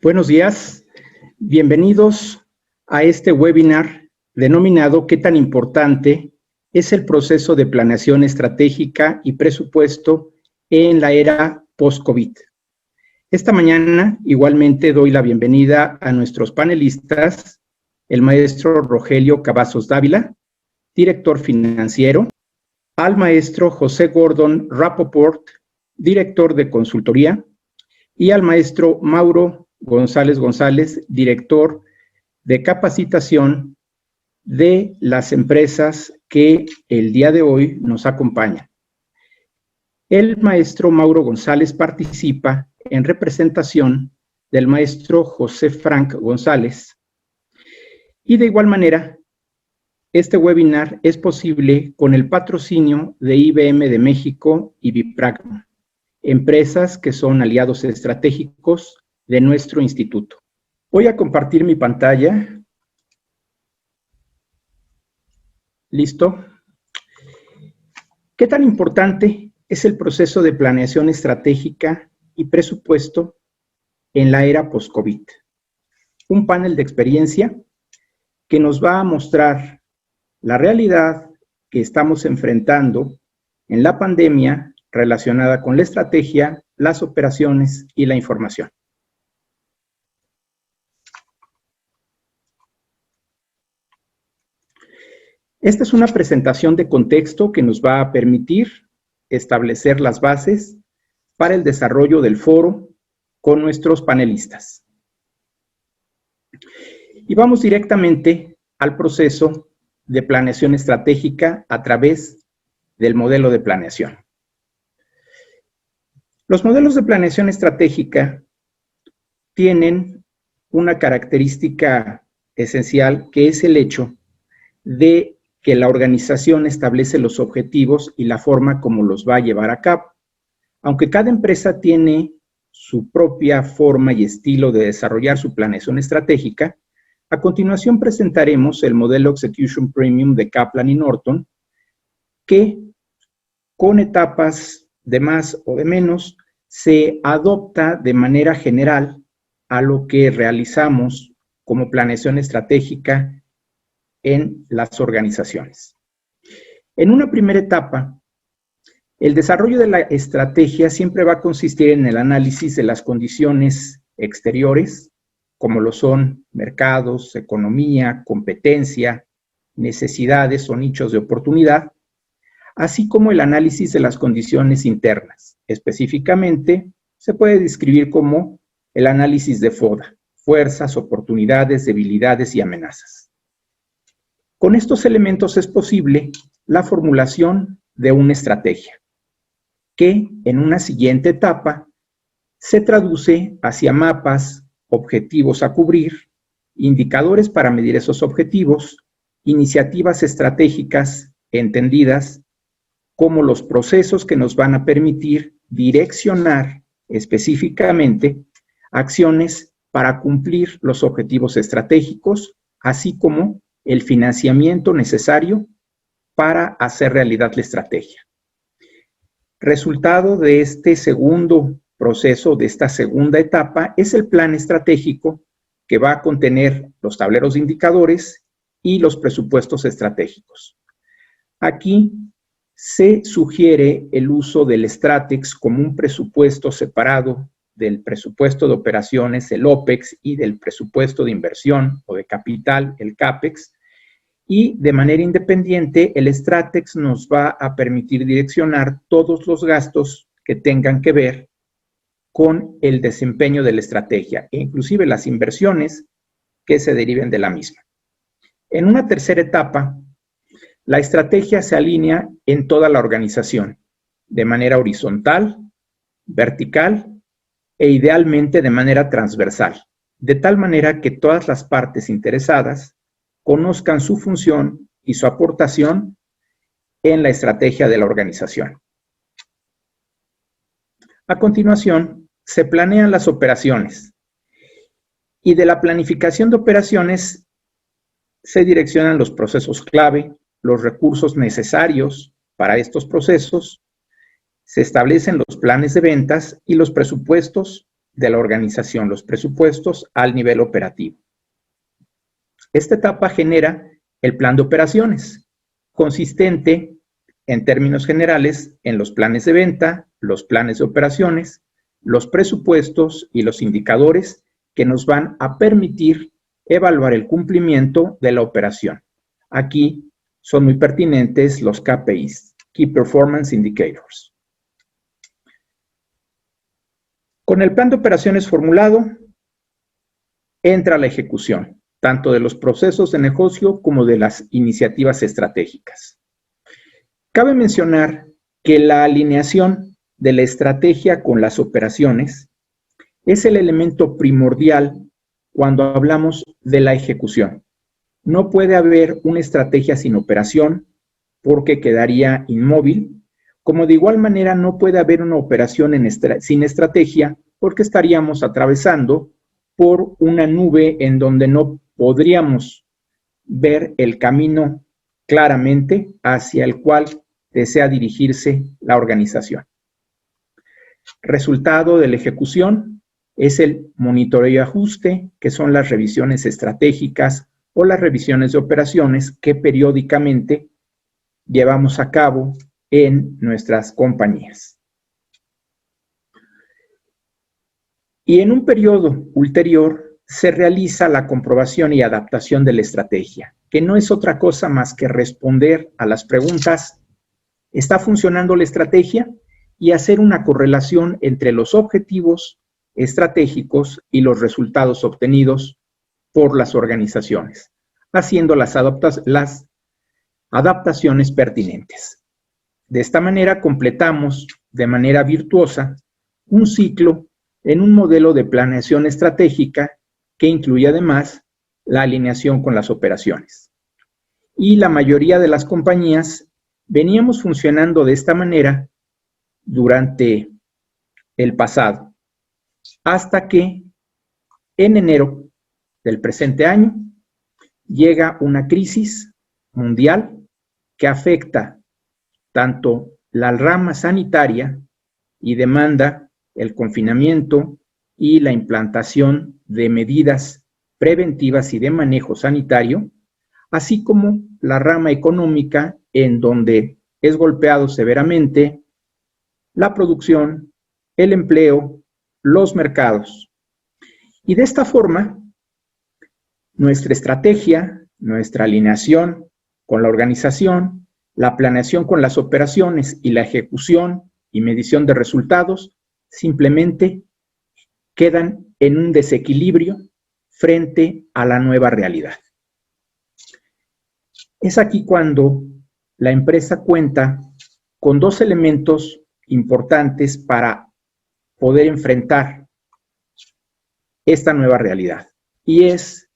Buenos días, bienvenidos a este webinar denominado ¿Qué tan importante es el proceso de planeación estratégica y presupuesto en la era post-COVID? Esta mañana igualmente doy la bienvenida a nuestros panelistas, el maestro Rogelio Cavazos Dávila, director financiero, al maestro José Gordon Rapoport, director de consultoría, y al maestro Mauro González, director de capacitación de las empresas que el día de hoy nos acompañan. El maestro Mauro González participa en representación del maestro José Frank González. Y de igual manera, este webinar es posible con el patrocinio de IBM de México y Bipragma, empresas que son aliados estratégicos de nuestro instituto. Voy a compartir mi pantalla. ¿Listo? ¿Qué tan importante es el proceso de planeación estratégica y presupuesto en la era post-COVID? Un panel de experiencia que nos va a mostrar la realidad que estamos enfrentando en la pandemia relacionada con la estrategia, las operaciones y la información. Esta es una presentación de contexto que nos va a permitir establecer las bases para el desarrollo del foro con nuestros panelistas. Y vamos directamente al proceso de planeación estratégica a través del modelo de planeación. Los modelos de planeación estratégica tienen una característica esencial, que es el hecho de que la organización establece los objetivos y la forma como los va a llevar a cabo. Aunque cada empresa tiene su propia forma y estilo de desarrollar su planeación estratégica, a continuación presentaremos el modelo Execution Premium de Kaplan y Norton, que con etapas de más o de menos se adopta de manera general a lo que realizamos como planeación estratégica en las organizaciones. En una primera etapa, el desarrollo de la estrategia siempre va a consistir en el análisis de las condiciones exteriores, como lo son mercados, economía, competencia, necesidades o nichos de oportunidad, así como el análisis de las condiciones internas. Específicamente, se puede describir como el análisis de FODA, fuerzas, oportunidades, debilidades y amenazas. Con estos elementos es posible la formulación de una estrategia, que en una siguiente etapa se traduce hacia mapas, objetivos a cubrir, indicadores para medir esos objetivos, iniciativas estratégicas entendidas como los procesos que nos van a permitir direccionar específicamente acciones para cumplir los objetivos estratégicos, así como el financiamiento necesario para hacer realidad la estrategia. Resultado de este segundo proceso, de esta segunda etapa, es el plan estratégico, que va a contener los tableros de indicadores y los presupuestos estratégicos. Aquí se sugiere el uso del STRATEX como un presupuesto separado del presupuesto de operaciones, el OPEX, y del presupuesto de inversión o de capital, el CAPEX, y de manera independiente el STRATEX nos va a permitir direccionar todos los gastos que tengan que ver con el desempeño de la estrategia, e inclusive las inversiones que se deriven de la misma. En una tercera etapa, la estrategia se alinea en toda la organización, de manera horizontal, vertical e idealmente de manera transversal, de tal manera que todas las partes interesadas conozcan su función y su aportación en la estrategia de la organización. A continuación, se planean las operaciones, y de la planificación de operaciones se direccionan los procesos clave, los recursos necesarios para estos procesos, se establecen los planes de ventas y los presupuestos de la organización, los presupuestos, al nivel operativo. Esta etapa genera el plan de operaciones, consistente, en términos generales, en los planes de venta, los planes de operaciones, los presupuestos y los indicadores que nos van a permitir evaluar el cumplimiento de la operación. Aquí son muy pertinentes los KPIs, Key Performance Indicators. Con el plan de operaciones formulado, entra la ejecución, tanto de los procesos de negocio como de las iniciativas estratégicas. Cabe mencionar que la alineación de la estrategia con las operaciones es el elemento primordial cuando hablamos de la ejecución. No puede haber una estrategia sin operación porque quedaría inmóvil, como de igual manera no puede haber una operación sin estrategia porque estaríamos atravesando por una nube en donde no podríamos ver el camino claramente hacia el cual desea dirigirse la organización. Resultado de la ejecución es el monitoreo y ajuste, que son las revisiones estratégicas o las revisiones de operaciones que periódicamente llevamos a cabo en nuestras compañías. Y en un periodo ulterior se realiza la comprobación y adaptación de la estrategia, que no es otra cosa más que responder a las preguntas: ¿está funcionando la estrategia? Y hacer una correlación entre los objetivos estratégicos y los resultados obtenidos por las organizaciones, haciendo las adaptaciones pertinentes. De esta manera completamos de manera virtuosa un ciclo en un modelo de planeación estratégica que incluye además la alineación con las operaciones. Y la mayoría de las compañías veníamos funcionando de esta manera durante el pasado, hasta que en enero del presente año llega una crisis mundial que afecta tanto la rama sanitaria y demanda el confinamiento y la implantación de medidas preventivas y de manejo sanitario, así como la rama económica, en donde es golpeado severamente la producción, el empleo, los mercados. Y de esta forma, nuestra estrategia, nuestra alineación con la organización, la planeación con las operaciones y la ejecución y medición de resultados simplemente quedan en un desequilibrio frente a la nueva realidad. Es aquí cuando la empresa cuenta con dos elementos importantes para poder enfrentar esta nueva realidad, y es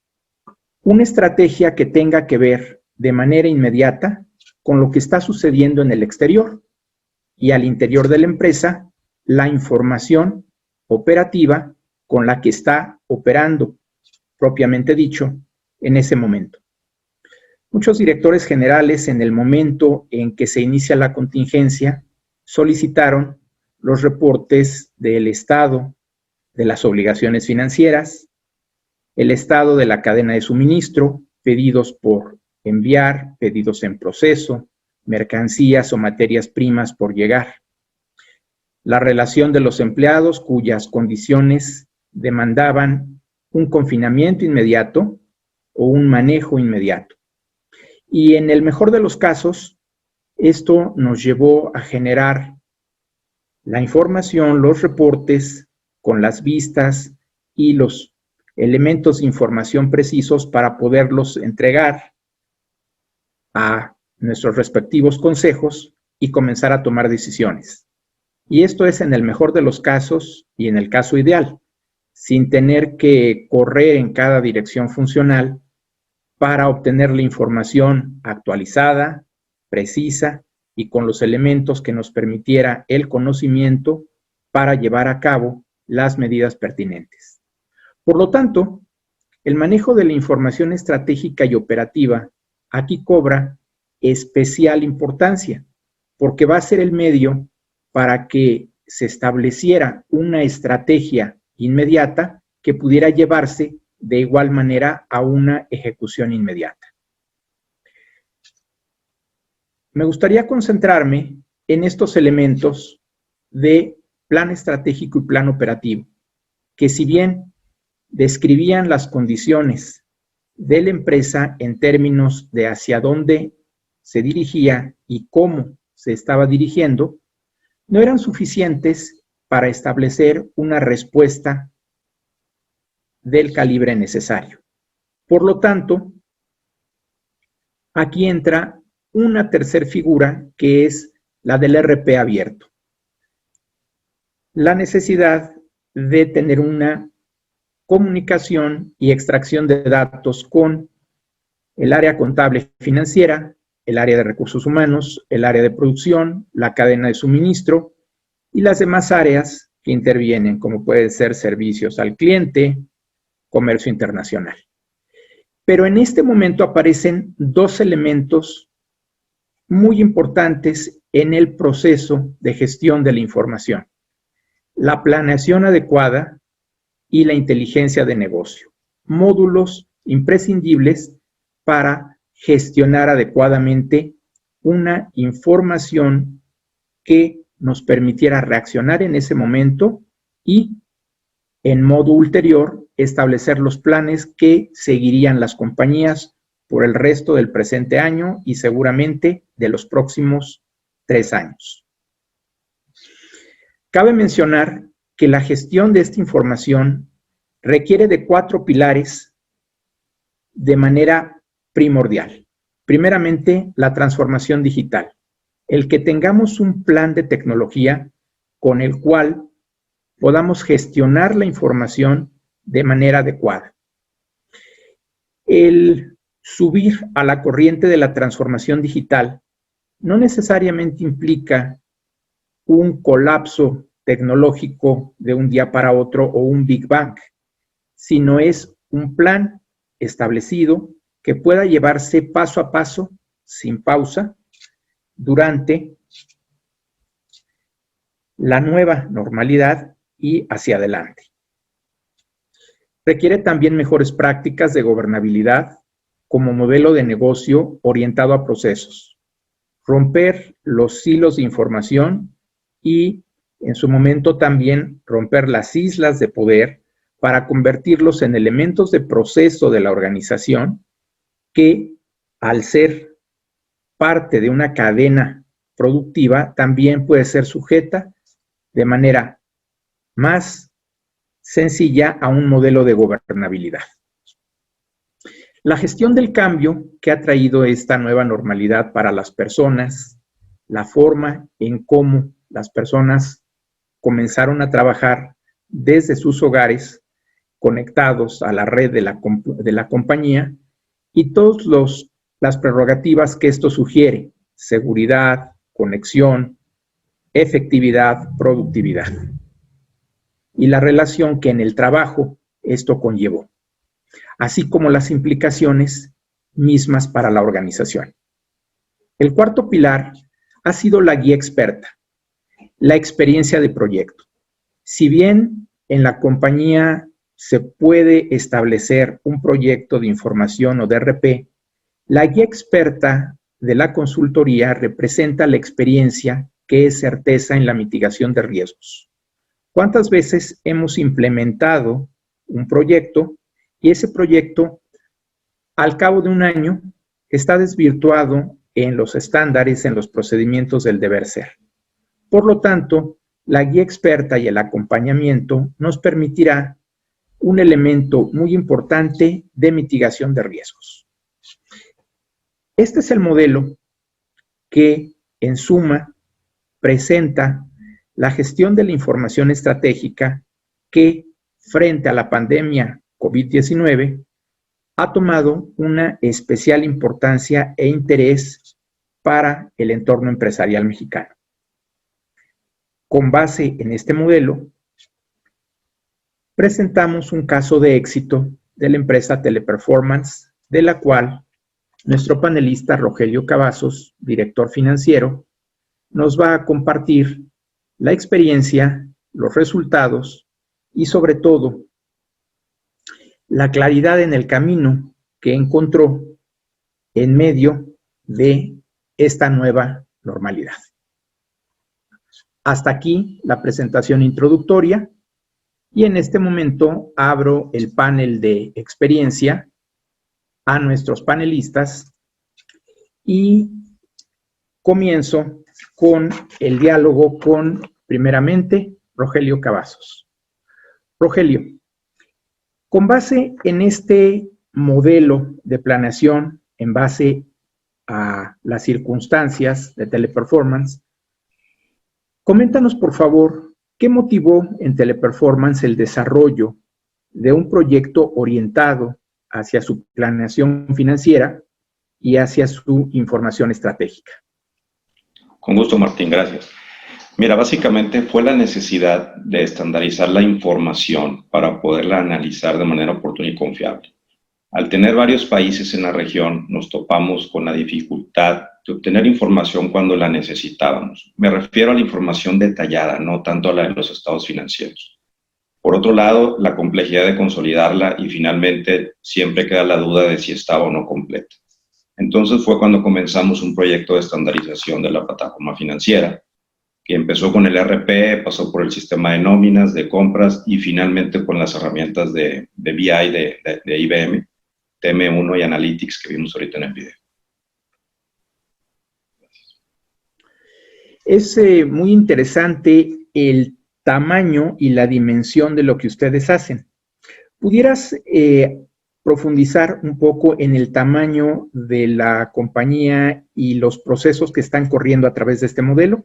una estrategia que tenga que ver de manera inmediata con lo que está sucediendo en el exterior, y al interior de la empresa la información operativa con la que está operando, propiamente dicho, en ese momento. Muchos directores generales, en el momento en que se inicia la contingencia, solicitaron los reportes del estado de las obligaciones financieras, el estado de la cadena de suministro, pedidos por enviar, pedidos en proceso, mercancías o materias primas por llegar, la relación de los empleados cuyas condiciones demandaban un confinamiento inmediato o un manejo inmediato. Y en el mejor de los casos, esto nos llevó a generar la información, los reportes con las vistas y los elementos de información precisos para poderlos entregar a nuestros respectivos consejos y comenzar a tomar decisiones. Y esto es en el mejor de los casos y en el caso ideal, sin tener que correr en cada dirección funcional para obtener la información actualizada, precisa y con los elementos que nos permitiera el conocimiento para llevar a cabo las medidas pertinentes. Por lo tanto, el manejo de la información estratégica y operativa aquí cobra especial importancia, porque va a ser el medio para que se estableciera una estrategia inmediata que pudiera llevarse de igual manera a una ejecución inmediata. Me gustaría concentrarme en estos elementos de plan estratégico y plan operativo, que si bien describían las condiciones de la empresa en términos de hacia dónde se dirigía y cómo se estaba dirigiendo, no eran suficientes para establecer una respuesta del calibre necesario. Por lo tanto, aquí entra una tercera figura que es la del RP abierto. La necesidad de tener una comunicación y extracción de datos con el área contable financiera, el área de recursos humanos, el área de producción, la cadena de suministro y las demás áreas que intervienen, como pueden ser servicios al cliente, comercio internacional. Pero en este momento aparecen dos elementos muy importantes en el proceso de gestión de la información: la planeación adecuada y la inteligencia de negocio, módulos imprescindibles para gestionar adecuadamente una información que nos permitiera reaccionar en ese momento y, en modo ulterior, establecer los planes que seguirían las compañías por el resto del presente año y seguramente de los próximos 3 años. Cabe mencionar que la gestión de esta información requiere de 4 pilares de manera primordial. Primeramente, la transformación digital. El que tengamos un plan de tecnología con el cual podamos gestionar la información de manera adecuada. El subir a la corriente de la transformación digital no necesariamente implica un colapso tecnológico de un día para otro o un Big Bang, sino es un plan establecido que pueda llevarse paso a paso, sin pausa, durante la nueva normalidad y hacia adelante. Requiere también mejores prácticas de gobernabilidad como modelo de negocio orientado a procesos, romper los silos de información y, en su momento, también romper las islas de poder para convertirlos en elementos de proceso de la organización que, al ser parte de una cadena productiva, también puede ser sujeta de manera más sencilla a un modelo de gobernabilidad. La gestión del cambio que ha traído esta nueva normalidad para las personas, la forma en cómo las personas comenzaron a trabajar desde sus hogares, conectados a la red de la compañía, y todas las prerrogativas que esto sugiere: seguridad, conexión, efectividad, productividad, y la relación que en el trabajo esto conllevó, así como las implicaciones mismas para la organización. El cuarto pilar ha sido la guía experta, la experiencia de proyecto. Si bien en la compañía se puede establecer un proyecto de información o de RP, la guía experta de la consultoría representa la experiencia que es certeza en la mitigación de riesgos. ¿Cuántas veces hemos implementado un proyecto y ese proyecto, al cabo de un año, está desvirtuado en los estándares, en los procedimientos del deber ser? Por lo tanto, la guía experta y el acompañamiento nos permitirá un elemento muy importante de mitigación de riesgos. Este es el modelo que, en suma, presenta la gestión de la información estratégica que, frente a la pandemia COVID-19, ha tomado una especial importancia e interés para el entorno empresarial mexicano. Con base en este modelo, presentamos un caso de éxito de la empresa Teleperformance, de la cual nuestro panelista Rogelio Cavazos, director financiero, nos va a compartir la experiencia, los resultados y sobre todo la claridad en el camino que encontró en medio de esta nueva normalidad. Hasta aquí la presentación introductoria y en este momento abro el panel de experiencia a nuestros panelistas y comienzo con el diálogo con, primeramente, Rogelio Cavazos. Rogelio, con base en este modelo de planeación, en base a las circunstancias de Teleperformance, coméntanos, por favor, ¿qué motivó en Teleperformance el desarrollo de un proyecto orientado hacia su planeación financiera y hacia su información estratégica? Con gusto, Martín, gracias. Mira, básicamente fue la necesidad de estandarizar la información para poderla analizar de manera oportuna y confiable. Al tener varios países en la región, nos topamos con la dificultad de obtener información cuando la necesitábamos. Me refiero a la información detallada, no tanto a la de los estados financieros. Por otro lado, la complejidad de consolidarla y finalmente siempre queda la duda de si estaba o no completa. Entonces fue cuando comenzamos un proyecto de estandarización de la plataforma financiera, que empezó con el ERP, pasó por el sistema de nóminas, de compras y finalmente con las herramientas de BI de IBM, TM1 y Analytics que vimos ahorita en el video. Es muy interesante el tamaño y la dimensión de lo que ustedes hacen. ¿Pudieras profundizar un poco en el tamaño de la compañía y los procesos que están corriendo a través de este modelo?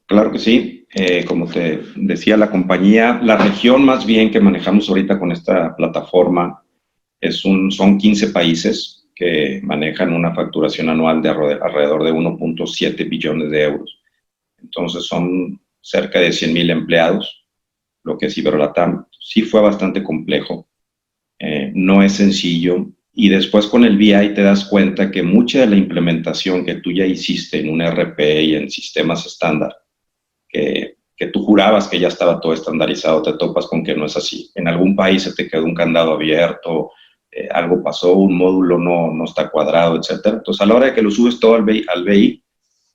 Claro que sí. Como te decía, la compañía, la región más bien que manejamos ahorita con esta plataforma son 15 países que manejan una facturación anual de alrededor de 1.7 billones de euros. Entonces son cerca de 100,000 empleados, lo que es Iberolatam. Sí fue bastante complejo, no es sencillo. Y después con el BI te das cuenta que mucha de la implementación que tú ya hiciste en un ERP y en sistemas estándar, que tú jurabas que ya estaba todo estandarizado, te topas con que no es así. En algún país se te quedó un candado abierto, algo pasó, un módulo no está cuadrado, etc. Entonces, a la hora de que lo subes todo al BI,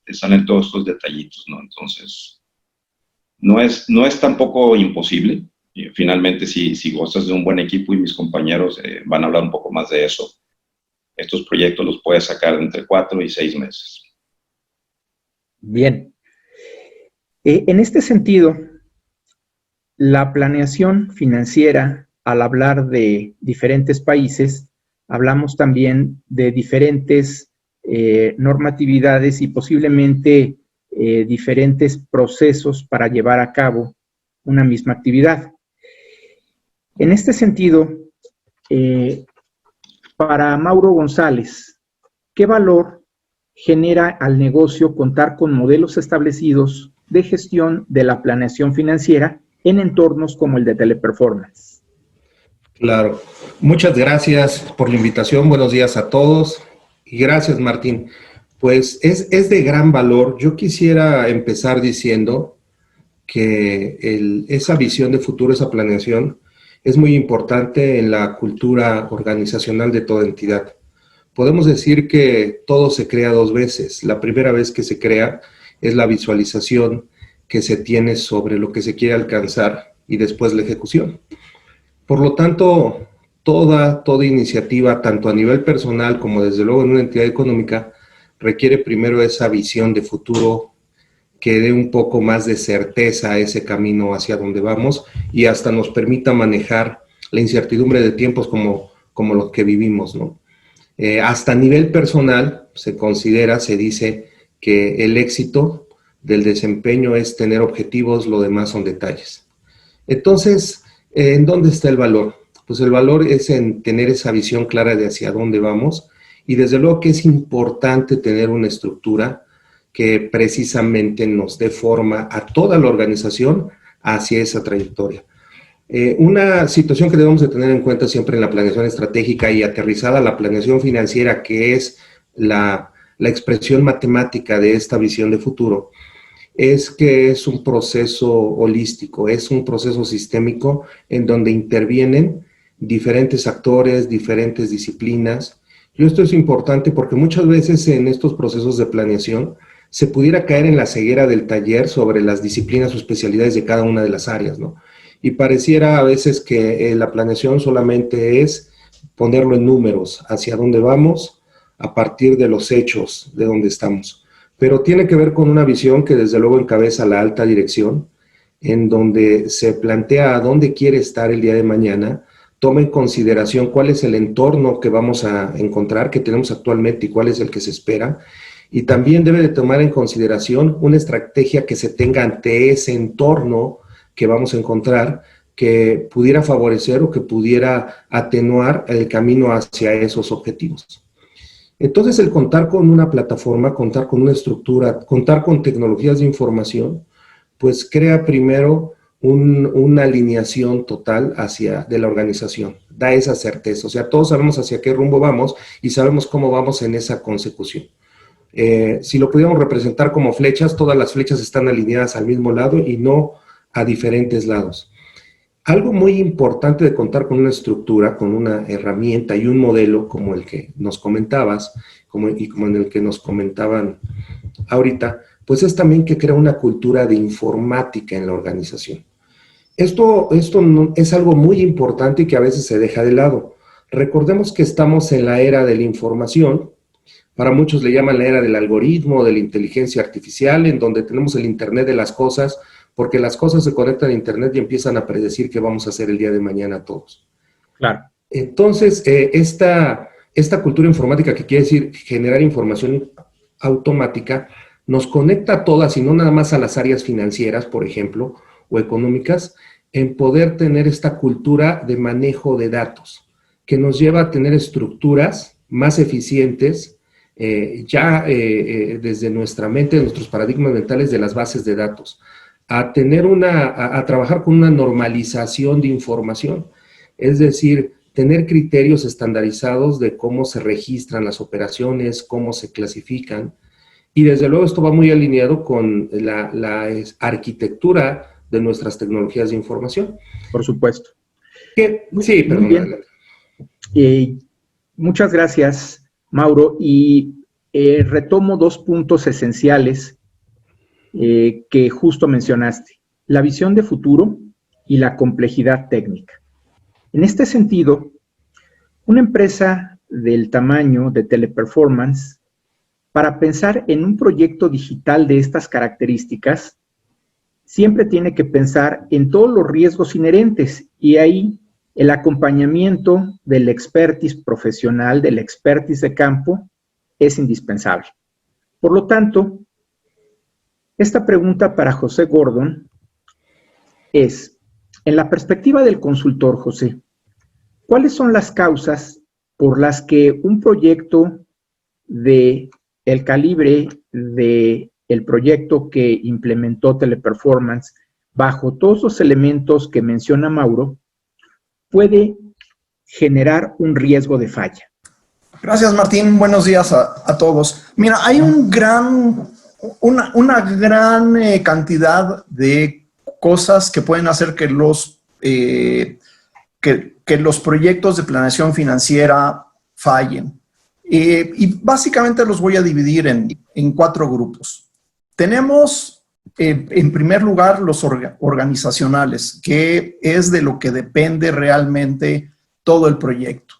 te salen todos estos detallitos, ¿no? Entonces, no es tampoco imposible. Finalmente, si gozas de un buen equipo y mis compañeros van a hablar un poco más de eso, estos proyectos los puedes sacar entre 4 y 6 meses. Bien. En este sentido, la planeación financiera, al hablar de diferentes países, hablamos también de diferentes normatividades y posiblemente diferentes procesos para llevar a cabo una misma actividad. En este sentido, para Mauro González, ¿qué valor genera al negocio contar con modelos establecidos de gestión de la planeación financiera en entornos como el de Teleperformance? Claro. Muchas gracias por la invitación. Buenos días a todos. Y gracias, Martín. Pues es de gran valor. Yo quisiera empezar diciendo que esa visión de futuro, esa planeación, es muy importante en la cultura organizacional de toda entidad. Podemos decir que todo se crea 2 veces. La primera vez que se crea es la visualización que se tiene sobre lo que se quiere alcanzar y después la ejecución. Por lo tanto, toda iniciativa, tanto a nivel personal como desde luego en una entidad económica, requiere primero esa visión de futuro que dé un poco más de certeza a ese camino hacia donde vamos y hasta nos permita manejar la incertidumbre de tiempos como los que vivimos, ¿no? Hasta a nivel personal se dice que el éxito del desempeño es tener objetivos, lo demás son detalles. Entonces, ¿en dónde está el valor? Pues el valor es en tener esa visión clara de hacia dónde vamos y desde luego que es importante tener una estructura que precisamente nos dé forma a toda la organización hacia esa trayectoria. Una situación que debemos de tener en cuenta siempre en la planeación estratégica y aterrizada a la planeación financiera, que es la expresión matemática de esta visión de futuro, es que es un proceso holístico, es un proceso sistémico en donde intervienen diferentes actores, diferentes disciplinas. Y esto es importante porque muchas veces en estos procesos de planeación se pudiera caer en la ceguera del taller sobre las disciplinas o especialidades de cada una de las áreas, ¿no? Y pareciera a veces que la planeación solamente es ponerlo en números, hacia dónde vamos, a partir de los hechos de dónde estamos. Pero tiene que ver con una visión que desde luego encabeza la alta dirección, en donde se plantea a dónde quiere estar el día de mañana, toma en consideración cuál es el entorno que vamos a encontrar, que tenemos actualmente y cuál es el que se espera, y también debe de tomar en consideración una estrategia que se tenga ante ese entorno que vamos a encontrar, que pudiera favorecer o que pudiera atenuar el camino hacia esos objetivos. Entonces, el contar con una plataforma, contar con una estructura, contar con tecnologías de información, pues crea primero una alineación total de la organización, da esa certeza, o sea, todos sabemos hacia qué rumbo vamos y sabemos cómo vamos en esa consecución. Si lo pudiéramos representar como flechas, todas las flechas están alineadas al mismo lado y no a diferentes lados. Algo muy importante de contar con una estructura, con una herramienta y un modelo como el que nos comentabas, como en el que nos comentaban ahorita, pues es también que crea una cultura de informática en la organización. Esto es algo muy importante y que a veces se deja de lado. Recordemos que estamos en la era de la información. Para muchos le llaman la era del algoritmo, de la inteligencia artificial, en donde tenemos el Internet de las cosas, porque las cosas se conectan a Internet y empiezan a predecir qué vamos a hacer el día de mañana todos. Claro. Entonces, esta cultura informática, que quiere decir generar información automática, nos conecta a todas y no nada más a las áreas financieras, por ejemplo, o económicas, en poder tener esta cultura de manejo de datos, que nos lleva a tener estructuras más eficientes, desde nuestra mente, de nuestros paradigmas mentales de las bases de datos, a trabajar con una normalización de información, es decir, tener criterios estandarizados de cómo se registran las operaciones, cómo se clasifican, y desde luego esto va muy alineado con la arquitectura de nuestras tecnologías de información. Por supuesto. Sí, perdón. Muchas gracias, Mauro, y retomo dos puntos esenciales que justo mencionaste: la visión de futuro y la complejidad técnica. En este sentido, una empresa del tamaño de Teleperformance, para pensar en un proyecto digital de estas características, siempre tiene que pensar en todos los riesgos inherentes, y ahí el acompañamiento del expertise profesional, del expertise de campo, es indispensable. Por lo tanto, esta pregunta para José Gordon es, en la perspectiva del consultor, José, ¿cuáles son las causas por las que un proyecto de el calibre del proyecto que implementó Teleperformance, bajo todos los elementos que menciona Mauro, puede generar un riesgo de falla? Gracias, Martín. Buenos días a todos. Mira, hay una gran cantidad de cosas que pueden hacer que los proyectos de planeación financiera fallen. Y básicamente los voy a dividir en 4 grupos. Tenemos, en primer lugar, los organizacionales, que es de lo que depende realmente todo el proyecto.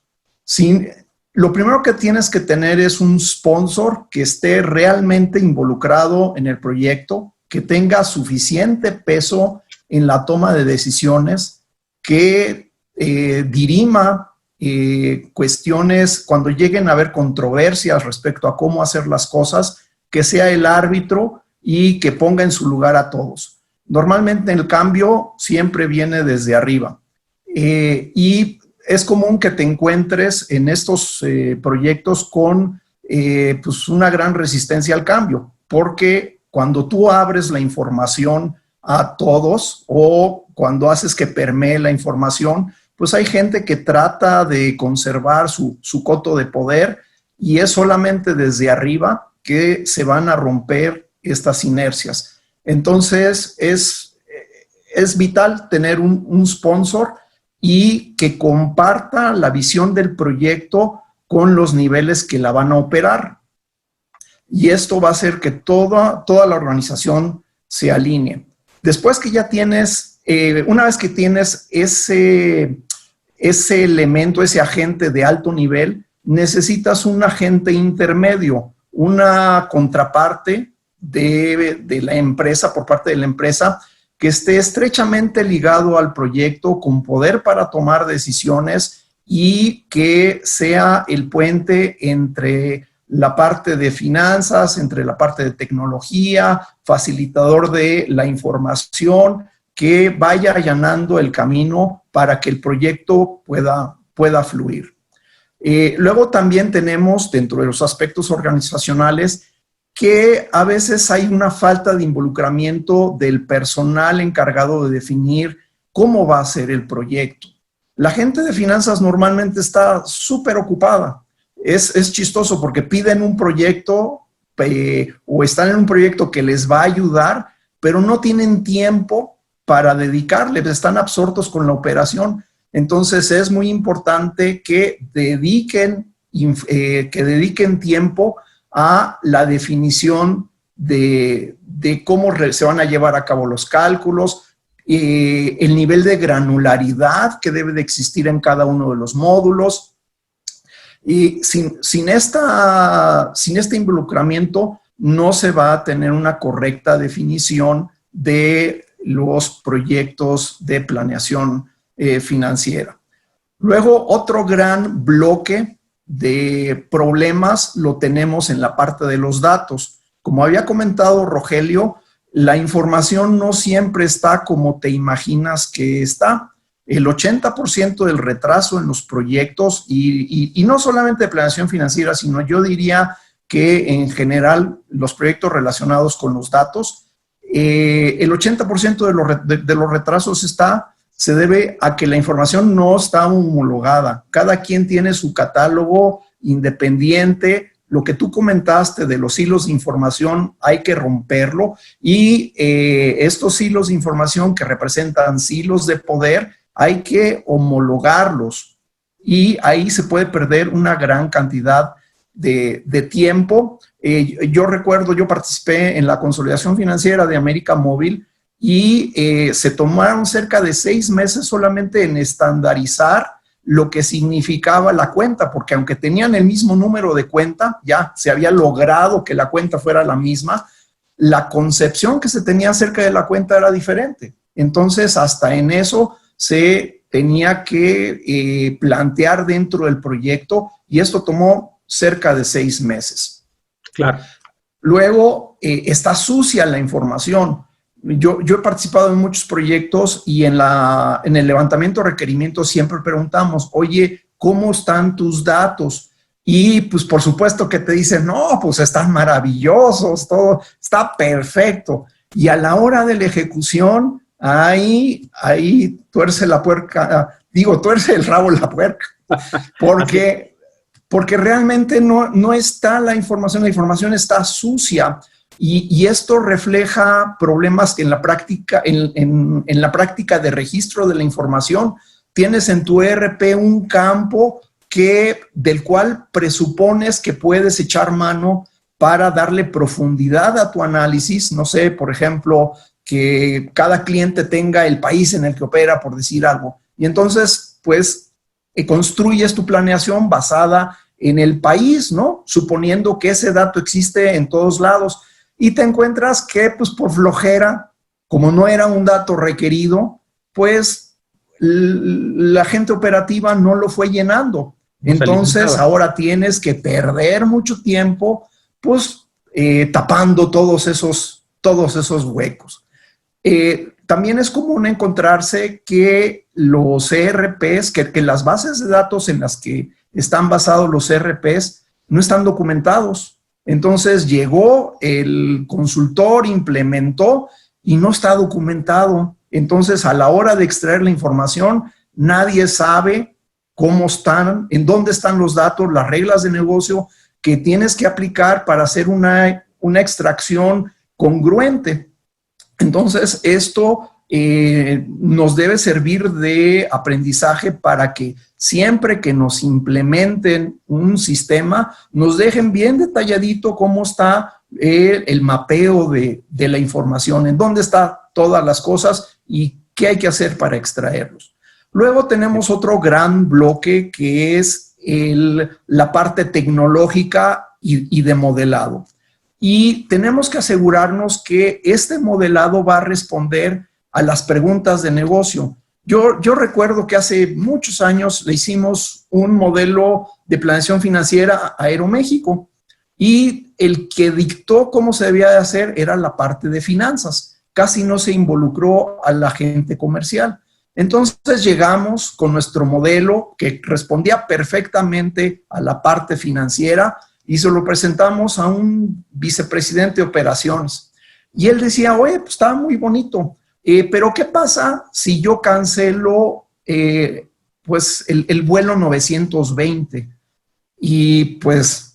Lo primero que tienes que tener es un sponsor que esté realmente involucrado en el proyecto, que tenga suficiente peso en la toma de decisiones, que dirima cuestiones cuando lleguen a haber controversias respecto a cómo hacer las cosas, que sea el árbitro y que ponga en su lugar a todos. Normalmente el cambio siempre viene desde arriba y es común que te encuentres en estos proyectos con pues una gran resistencia al cambio, porque cuando tú abres la información a todos o cuando haces que permee la información, pues hay gente que trata de conservar su coto de poder y es solamente desde arriba que se van a romper estas inercias. Entonces, es vital tener un sponsor y que comparta la visión del proyecto con los niveles que la van a operar. Y esto va a hacer que toda la organización se alinee. Después que ya tienes, una vez que tienes ese elemento, ese agente de alto nivel, necesitas un agente intermedio, una contraparte de la empresa, por parte de la empresa, que esté estrechamente ligado al proyecto, con poder para tomar decisiones y que sea el puente entre la parte de finanzas, entre la parte de tecnología, facilitador de la información, que vaya allanando el camino para que el proyecto pueda fluir. Luego también tenemos, dentro de los aspectos organizacionales, que a veces hay una falta de involucramiento del personal encargado de definir cómo va a ser el proyecto. La gente de finanzas normalmente está súper ocupada. Es chistoso porque piden un proyecto o están en un proyecto que les va a ayudar, pero no tienen tiempo para dedicarle, están absortos con la operación. Entonces es muy importante que dediquen tiempo a la definición de cómo se van a llevar a cabo los cálculos, el nivel de granularidad que debe de existir en cada uno de los módulos. Y sin este involucramiento no se va a tener una correcta definición de los proyectos de planeación financiera. Luego, otro gran bloque de problemas lo tenemos en la parte de los datos. Como había comentado Rogelio, la información no siempre está como te imaginas que está. El 80% del retraso en los proyectos, y no solamente de planeación financiera, sino yo diría que en general los proyectos relacionados con los datos, el 80% de los retrasos se debe a que la información no está homologada. Cada quien tiene su catálogo independiente. Lo que tú comentaste de los hilos de información hay que romperlo, y estos hilos de información que representan hilos de poder hay que homologarlos, y ahí se puede perder una gran cantidad de tiempo. Yo recuerdo, yo participé en la consolidación financiera de América Móvil y se tomaron cerca de 6 meses solamente en estandarizar lo que significaba la cuenta, porque aunque tenían el mismo número de cuenta, ya se había logrado que la cuenta fuera la misma, la concepción que se tenía acerca de la cuenta era diferente. Entonces, hasta en eso se tenía que plantear dentro del proyecto, y esto tomó cerca de 6 meses. Claro. Luego, está sucia la información. Yo he participado en muchos proyectos y en el levantamiento de requerimientos siempre preguntamos, oye, ¿cómo están tus datos? Y pues por supuesto que te dicen, no, pues están maravillosos, todo está perfecto. Y a la hora de la ejecución, ahí tuerce la puerca, tuerce el rabo la puerca, porque realmente no está la información está sucia. Y esto refleja problemas que en la práctica, en la práctica de registro de la información, tienes en tu ERP un campo del cual presupones que puedes echar mano para darle profundidad a tu análisis. No sé, por ejemplo, que cada cliente tenga el país en el que opera, por decir algo. Y entonces, pues, construyes tu planeación basada en el país, ¿no? Suponiendo que ese dato existe en todos lados. Y te encuentras que, pues, por flojera, como no era un dato requerido, pues, la gente operativa no lo fue llenando. Entonces, ahora tienes que perder mucho tiempo, pues, tapando todos esos huecos. También es común encontrarse que los ERPs, que las bases de datos en las que están basados los ERPs no están documentados. Entonces llegó el consultor, implementó y no está documentado. Entonces, a la hora de extraer la información, nadie sabe cómo están, en dónde están los datos, las reglas de negocio que tienes que aplicar para hacer una extracción congruente. Entonces, esto nos debe servir de aprendizaje para que siempre que nos implementen un sistema, nos dejen bien detalladito cómo está el mapeo de la información, en dónde están todas las cosas y qué hay que hacer para extraerlos. Luego tenemos otro gran bloque que es la parte tecnológica y de modelado. Y tenemos que asegurarnos que este modelado va a responder a las preguntas de negocio. Yo recuerdo que hace muchos años le hicimos un modelo de planeación financiera a Aeroméxico y el que dictó cómo se debía de hacer era la parte de finanzas. Casi no se involucró a la gente comercial. Entonces llegamos con nuestro modelo que respondía perfectamente a la parte financiera y se lo presentamos a un vicepresidente de operaciones. Y él decía, oye, pues estaba muy bonito, pero ¿qué pasa si yo cancelo pues el vuelo 920? Y pues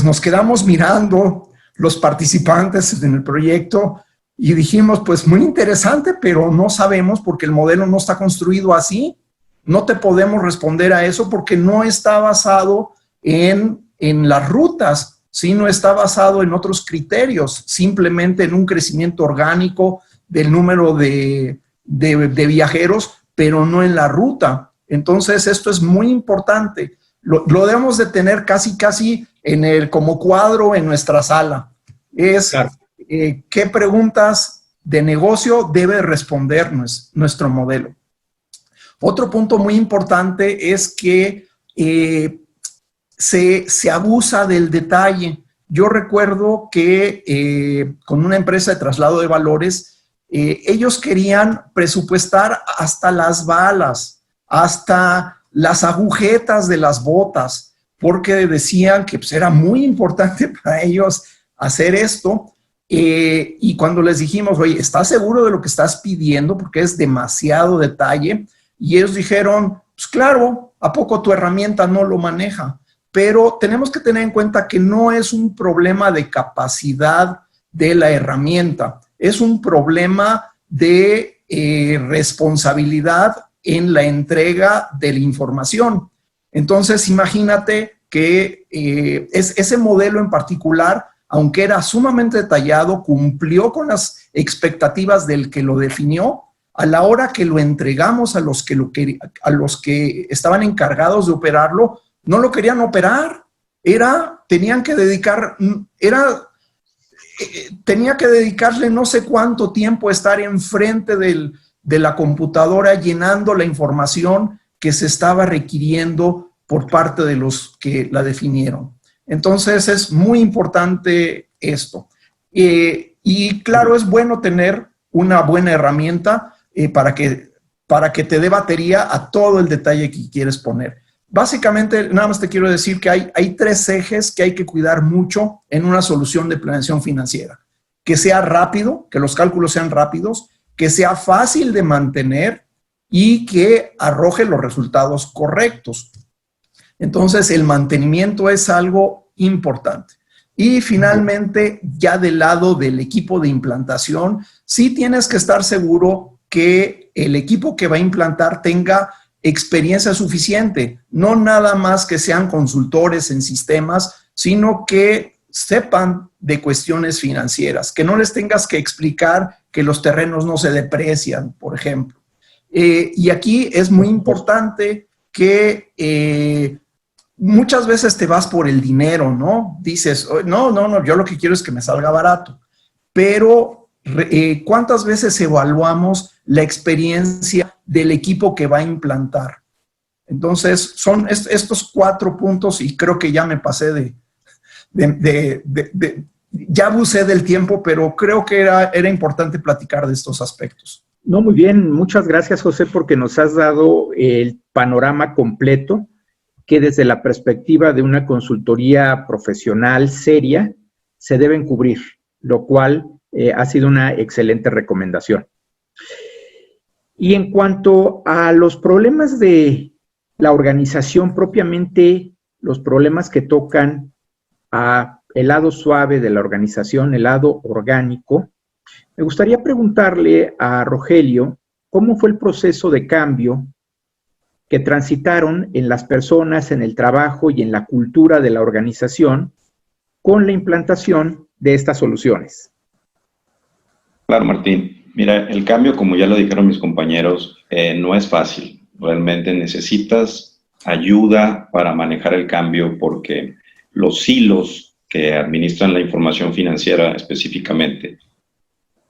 nos quedamos mirando los participantes en el proyecto y dijimos, pues muy interesante, pero no sabemos porque el modelo no está construido así. No te podemos responder a eso porque no está basado en las rutas, sino está basado en otros criterios, simplemente en un crecimiento orgánico del número de viajeros, pero no en la ruta. Entonces, esto es muy importante. Lo debemos de tener casi como cuadro en nuestra sala. Es claro. ¿Qué preguntas de negocio debe responder nuestro modelo? Otro punto muy importante es que se abusa del detalle. Yo recuerdo que con una empresa de traslado de valores, ellos querían presupuestar hasta las balas, hasta las agujetas de las botas, porque decían que pues, era muy importante para ellos hacer esto. Y cuando les dijimos, oye, ¿estás seguro de lo que estás pidiendo? Porque es demasiado detalle. Y ellos dijeron, pues claro, ¿a poco tu herramienta no lo maneja? Pero tenemos que tener en cuenta que no es un problema de capacidad de la herramienta, es un problema de responsabilidad en la entrega de la información. Entonces, imagínate que ese modelo en particular, aunque era sumamente detallado, cumplió con las expectativas del que lo definió. A la hora que lo entregamos a los que estaban encargados de operarlo, no lo querían operar. Tenía que dedicarle no sé cuánto tiempo a estar enfrente de la computadora llenando la información que se estaba requiriendo por parte de los que la definieron. Entonces es muy importante esto. Y claro, es bueno tener una buena herramienta para que te dé batería a todo el detalle que quieres poner. Básicamente, nada más te quiero decir que hay tres ejes que hay que cuidar mucho en una solución de planeación financiera. Que sea rápido, que los cálculos sean rápidos, que sea fácil de mantener y que arroje los resultados correctos. Entonces, el mantenimiento es algo importante. Y finalmente, ya del lado del equipo de implantación, sí tienes que estar seguro que el equipo que va a implantar tenga experiencia suficiente, no nada más que sean consultores en sistemas, sino que sepan de cuestiones financieras, que no les tengas que explicar que los terrenos no se deprecian, por ejemplo. Y aquí es muy importante que muchas veces te vas por el dinero, ¿no? Dices, no, yo lo que quiero es que me salga barato, pero ¿cuántas veces evaluamos la experiencia del equipo que va a implantar? Entonces, son estos 4 puntos y creo que ya me pasé ya abusé del tiempo, pero creo que era importante platicar de estos aspectos. No, muy bien. Muchas gracias, José, porque nos has dado el panorama completo que desde la perspectiva de una consultoría profesional seria se deben cubrir, lo cual ha sido una excelente recomendación. Y en cuanto a los problemas de la organización, propiamente los problemas que tocan a el lado suave de la organización, el lado orgánico, Me gustaría preguntarle a Rogelio cómo fue el proceso de cambio que transitaron en las personas, en el trabajo y en la cultura de la organización con la implantación de estas soluciones. Claro, Martín. Mira, el cambio, como ya lo dijeron mis compañeros, no es fácil. Realmente necesitas ayuda para manejar el cambio porque los silos que administran la información financiera específicamente,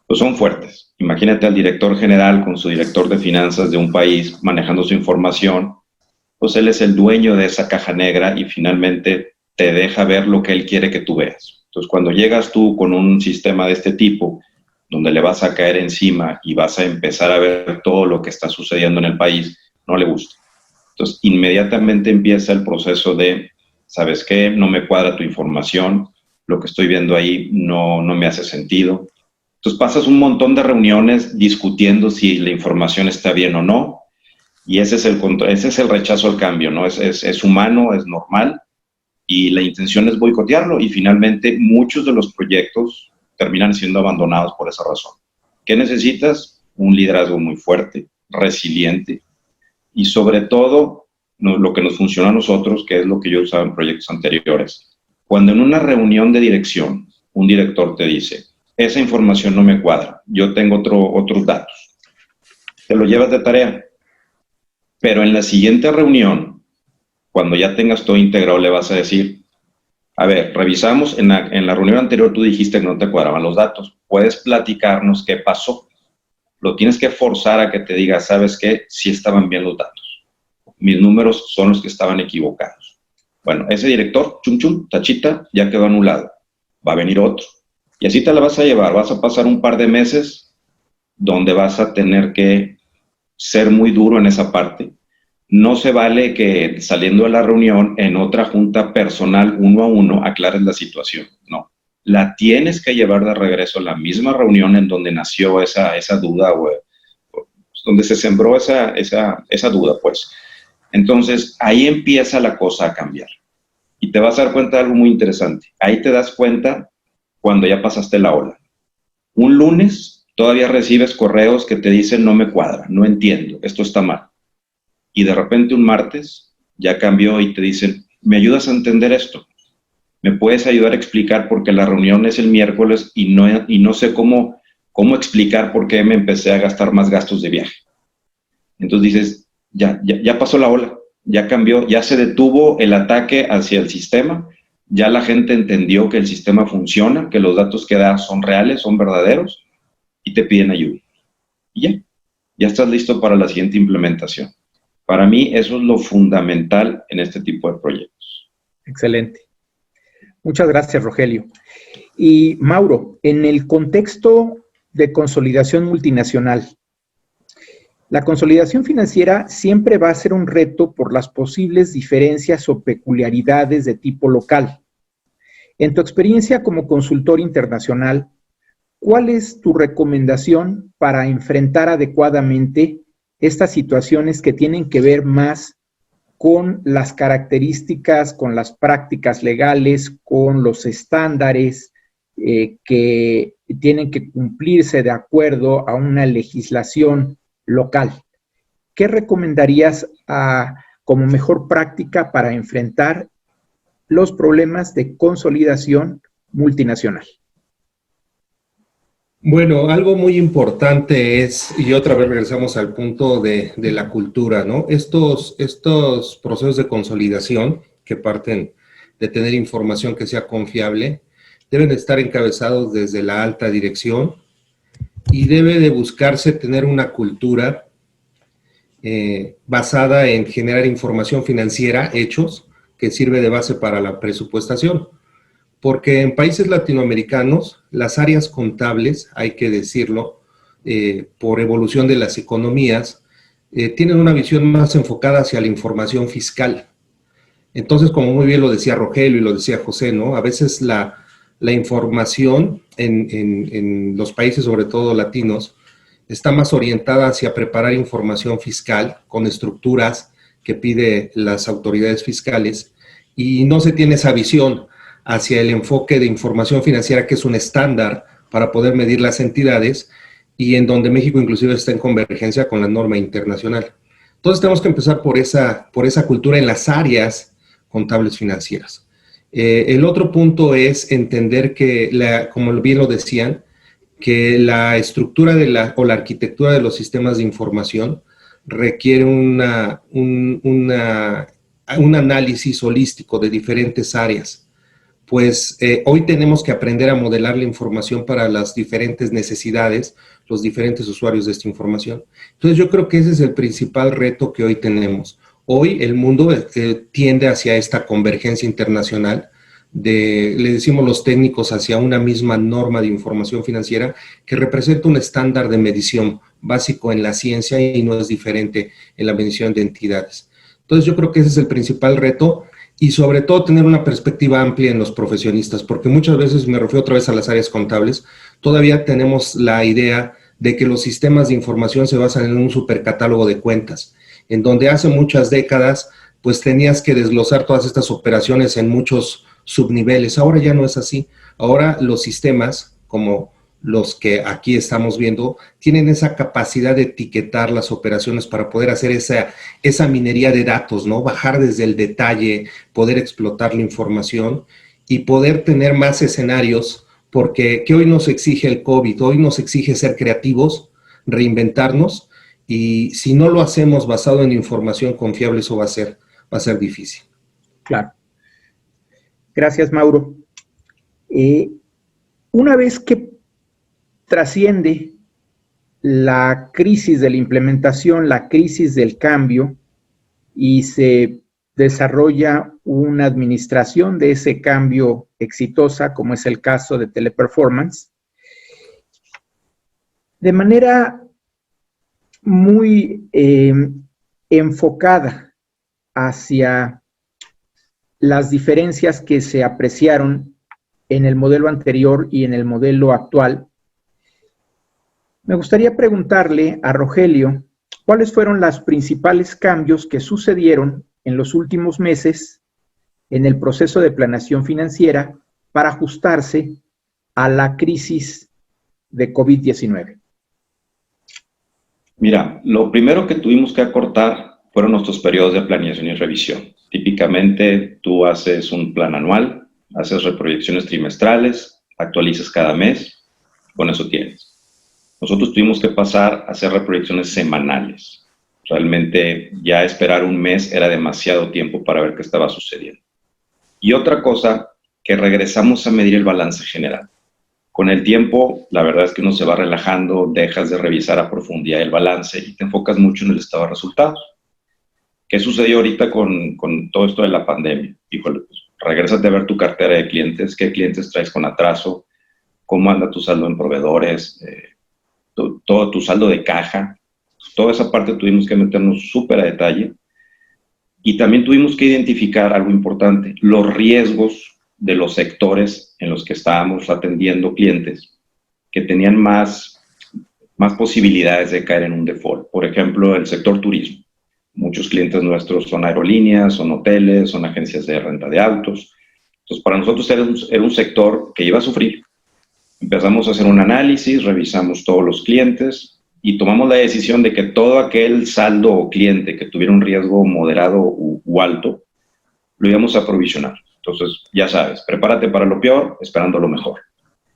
pues son fuertes. Imagínate al director general con su director de finanzas de un país manejando su información, pues él es el dueño de esa caja negra y finalmente te deja ver lo que él quiere que tú veas. Entonces, cuando llegas tú con un sistema de este tipo, donde le vas a caer encima y vas a empezar a ver todo lo que está sucediendo en el país, no le gusta. Entonces, inmediatamente empieza el proceso de, ¿sabes qué? No me cuadra tu información, lo que estoy viendo ahí no me hace sentido. Entonces, pasas un montón de reuniones discutiendo si la información está bien o no, y ese es el rechazo al cambio, ¿no? Es humano, es normal, y la intención es boicotearlo, y finalmente muchos de los proyectos terminan siendo abandonados por esa razón. ¿Qué necesitas? Un liderazgo muy fuerte, resiliente, y sobre todo, lo que nos funciona a nosotros, que es lo que yo usaba en proyectos anteriores. Cuando en una reunión de dirección, un director te dice, esa información no me cuadra, yo tengo otros datos, te lo llevas de tarea. Pero en la siguiente reunión, cuando ya tengas todo integrado, le vas a decir, a ver, revisamos, en la reunión anterior tú dijiste que no te cuadraban los datos, ¿puedes platicarnos qué pasó? Lo tienes que forzar a que te diga, ¿sabes qué? Sí estaban bien los datos. Mis números son los que estaban equivocados. Bueno, ese director, chum chum, tachita, ya quedó anulado. Va a venir otro. Y así te la vas a llevar. Vas a pasar un par de meses donde vas a tener que ser muy duro en esa parte. No se vale que saliendo de la reunión, en otra junta personal, 1 a 1, aclares la situación. No. La tienes que llevar de regreso a la misma reunión en donde nació esa duda, o donde se sembró esa duda, pues. Entonces, ahí empieza la cosa a cambiar. Y te vas a dar cuenta de algo muy interesante. Ahí te das cuenta cuando ya pasaste la ola. Un lunes todavía recibes correos que te dicen no me cuadra, no entiendo, esto está mal. Y de repente un martes ya cambió y te dicen, ¿me ayudas a entender esto? ¿Me puedes ayudar a explicar por qué la reunión es el miércoles y no sé cómo explicar por qué me empecé a gastar más gastos de viaje? Entonces dices, ya pasó la ola, ya cambió, ya se detuvo el ataque hacia el sistema, ya la gente entendió que el sistema funciona, que los datos que da son reales, son verdaderos, y te piden ayuda. Y ya estás listo para la siguiente implementación. Para mí eso es lo fundamental en este tipo de proyectos. Excelente. Muchas gracias, Rogelio. Y Mauro, en el contexto de consolidación multinacional, la consolidación financiera siempre va a ser un reto por las posibles diferencias o peculiaridades de tipo local. En tu experiencia como consultor internacional, ¿cuál es tu recomendación para enfrentar adecuadamente estas situaciones que tienen que ver más con las características, con las prácticas legales, con los estándares que tienen que cumplirse de acuerdo a una legislación local? ¿Qué recomendarías como mejor práctica para enfrentar los problemas de consolidación multinacional? Bueno, algo muy importante es, y otra vez regresamos al punto de la cultura, ¿no? Estos procesos de consolidación que parten de tener información que sea confiable, deben estar encabezados desde la alta dirección y debe de buscarse tener una cultura basada en generar información financiera, hechos, que sirve de base para la presupuestación. Porque en países latinoamericanos, las áreas contables, hay que decirlo, por evolución de las economías, tienen una visión más enfocada hacia la información fiscal. Entonces, como muy bien lo decía Rogelio y lo decía José, ¿no? A veces la información en los países, sobre todo latinos, está más orientada hacia preparar información fiscal con estructuras que pide las autoridades fiscales y no se tiene esa visión hacia el enfoque de información financiera que es un estándar para poder medir las entidades y en donde México inclusive está en convergencia con la norma internacional. Entonces tenemos que empezar por esa cultura en las áreas contables financieras. El otro punto es entender que, como bien lo decían, que la estructura o la arquitectura de los sistemas de información requiere un análisis holístico de diferentes áreas. Pues hoy tenemos que aprender a modelar la información para las diferentes necesidades, los diferentes usuarios de esta información. Entonces yo creo que ese es el principal reto que hoy tenemos. Hoy el mundo tiende hacia esta convergencia internacional, le decimos los técnicos, hacia una misma norma de información financiera que representa un estándar de medición básico en la ciencia y no es diferente en la medición de entidades. Entonces yo creo que ese es el principal reto y sobre todo tener una perspectiva amplia en los profesionistas, porque muchas veces, me refiero otra vez a las áreas contables, todavía tenemos la idea de que los sistemas de información se basan en un supercatálogo de cuentas, en donde hace muchas décadas pues tenías que desglosar todas estas operaciones en muchos subniveles. Ahora ya no es así. Ahora los sistemas, como los que aquí estamos viendo, tienen esa capacidad de etiquetar las operaciones para poder hacer esa minería de datos, ¿no? Bajar desde el detalle, poder explotar la información y poder tener más escenarios, porque ¿qué hoy nos exige el COVID? Hoy nos exige ser creativos, reinventarnos, y si no lo hacemos basado en información confiable, eso va a ser difícil. Claro. Gracias, Mauro. Una vez que trasciende la crisis de la implementación, la crisis del cambio, y se desarrolla una administración de ese cambio exitosa, como es el caso de Teleperformance, de manera muy enfocada hacia las diferencias que se apreciaron en el modelo anterior y en el modelo actual, me gustaría preguntarle a Rogelio cuáles fueron los principales cambios que sucedieron en los últimos meses en el proceso de planeación financiera para ajustarse a la crisis de COVID-19. Mira, lo primero que tuvimos que acortar fueron nuestros periodos de planeación y revisión. Típicamente tú haces un plan anual, haces reproyecciones trimestrales, actualizas cada mes, con eso tienes. Nosotros tuvimos que pasar a hacer reproyecciones semanales. Realmente ya esperar un mes era demasiado tiempo para ver qué estaba sucediendo. Y otra cosa, que regresamos a medir el balance general. Con el tiempo, la verdad es que uno se va relajando, dejas de revisar a profundidad el balance y te enfocas mucho en el estado de resultados. ¿Qué sucedió ahorita con todo esto de la pandemia? Híjole, pues, regrésate a ver tu cartera de clientes, qué clientes traes con atraso, cómo anda tu saldo en proveedores, todo tu saldo de caja. Toda esa parte tuvimos que meternos súper a detalle. Y también tuvimos que identificar algo importante, los riesgos de los sectores en los que estábamos atendiendo clientes que tenían más posibilidades de caer en un default. Por ejemplo, el sector turismo. Muchos clientes nuestros son aerolíneas, son hoteles, son agencias de renta de autos. Entonces, para nosotros era un sector que iba a sufrir. Empezamos a hacer un análisis, revisamos todos los clientes y tomamos la decisión de que todo aquel saldo o cliente que tuviera un riesgo moderado u alto, lo íbamos a provisionar. Entonces, ya sabes, prepárate para lo peor, esperando lo mejor.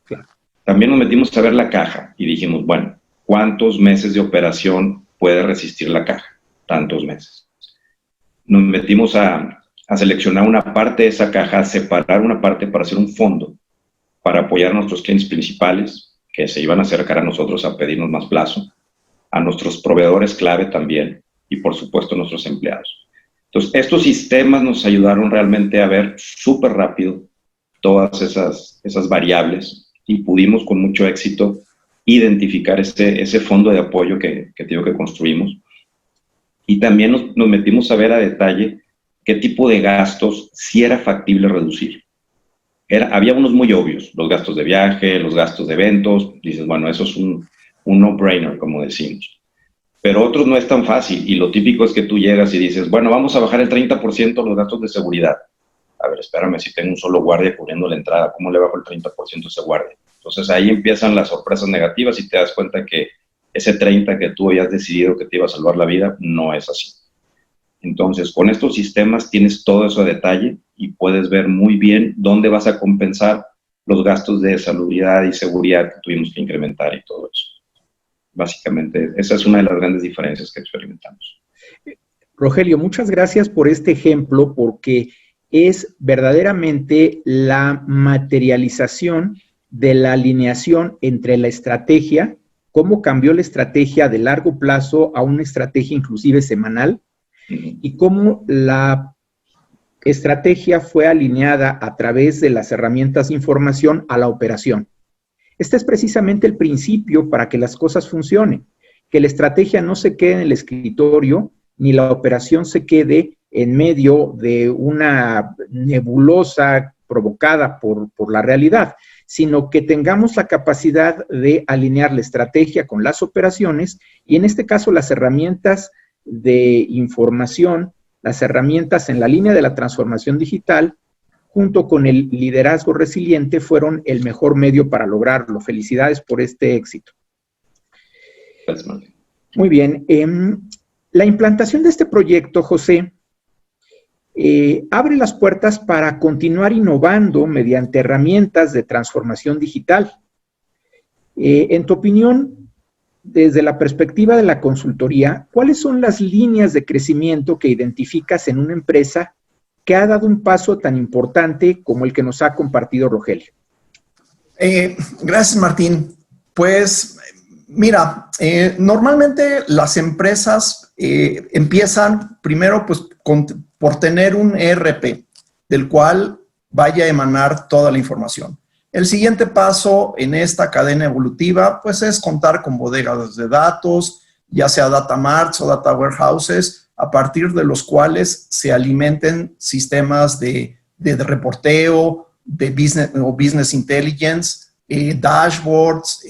Claro. También nos metimos a ver la caja y dijimos, bueno, ¿cuántos meses de operación puede resistir la caja? Tantos meses. Nos metimos a seleccionar una parte de esa caja, a separar una parte para hacer un fondo, para apoyar a nuestros clientes principales, que se iban a acercar a nosotros a pedirnos más plazo, a nuestros proveedores clave también, y por supuesto a nuestros empleados. Entonces, estos sistemas nos ayudaron realmente a ver súper rápido todas esas variables y pudimos con mucho éxito identificar ese fondo de apoyo que digo que construimos. Y también nos metimos a ver a detalle qué tipo de gastos sí era factible reducir. Había unos muy obvios, los gastos de viaje, los gastos de eventos. Dices, bueno, eso es un no-brainer, como decimos. Pero otros no es tan fácil y lo típico es que tú llegas y dices, bueno, vamos a bajar el 30% los gastos de seguridad. A ver, espérame, si tengo un solo guardia cubriendo la entrada, ¿cómo le bajo el 30% a ese guardia? Entonces ahí empiezan las sorpresas negativas y te das cuenta que ese 30 que tú habías decidido que te iba a salvar la vida, no es así. Entonces, con estos sistemas tienes todo eso a detalle y puedes ver muy bien dónde vas a compensar los gastos de salubridad y seguridad que tuvimos que incrementar y todo eso. Básicamente, esa es una de las grandes diferencias que experimentamos. Rogelio, muchas gracias por este ejemplo, porque es verdaderamente la materialización de la alineación entre la estrategia, cómo cambió la estrategia de largo plazo a una estrategia inclusive semanal, y cómo la estrategia fue alineada a través de las herramientas de información a la operación. Este es precisamente el principio para que las cosas funcionen, que la estrategia no se quede en el escritorio, ni la operación se quede en medio de una nebulosa provocada por la realidad, sino que tengamos la capacidad de alinear la estrategia con las operaciones y en este caso las herramientas de información, las herramientas en la línea de la transformación digital, junto con el liderazgo resiliente, fueron el mejor medio para lograrlo. Felicidades por este éxito. Gracias, Martín. Muy bien. La implantación de este proyecto, José, abre las puertas para continuar innovando mediante herramientas de transformación digital. En tu opinión, desde la perspectiva de la consultoría, ¿cuáles son las líneas de crecimiento que identificas en una empresa que ha dado un paso tan importante como el que nos ha compartido Rogelio? Gracias, Martín. Pues, mira, normalmente las empresas empiezan primero pues, por tener un ERP, del cual vaya a emanar toda la información. El siguiente paso en esta cadena evolutiva, pues es contar con bodegas de datos, ya sea data marts o data warehouses, a partir de los cuales se alimenten sistemas de reporteo, de business intelligence, dashboards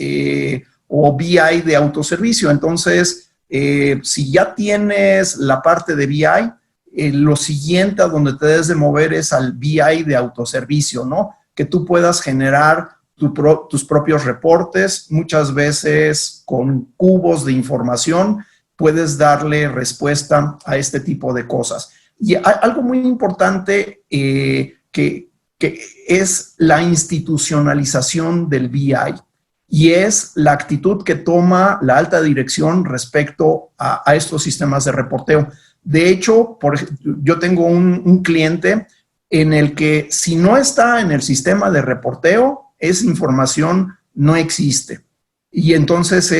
o BI de autoservicio. Entonces, si ya tienes la parte de BI, lo siguiente a donde te debes de mover es al BI de autoservicio, ¿no? Que tú puedas generar tus propios reportes, muchas veces con cubos de información, puedes darle respuesta a este tipo de cosas. Y algo muy importante que es la institucionalización del BI y es la actitud que toma la alta dirección respecto a estos sistemas de reporteo. De hecho, yo tengo un cliente en el que si no está en el sistema de reporteo, esa información no existe. Y entonces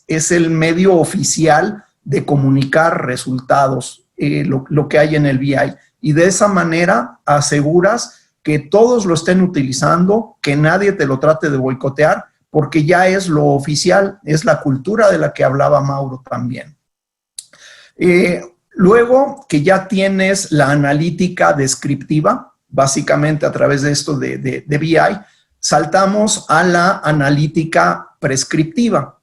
es el medio oficial de comunicar resultados, lo que hay en el BI. Y de esa manera aseguras que todos lo estén utilizando, que nadie te lo trate de boicotear, porque ya es lo oficial, es la cultura de la que hablaba Mauro también. Luego que ya tienes la analítica descriptiva, básicamente a través de esto de BI, saltamos a la analítica prescriptiva,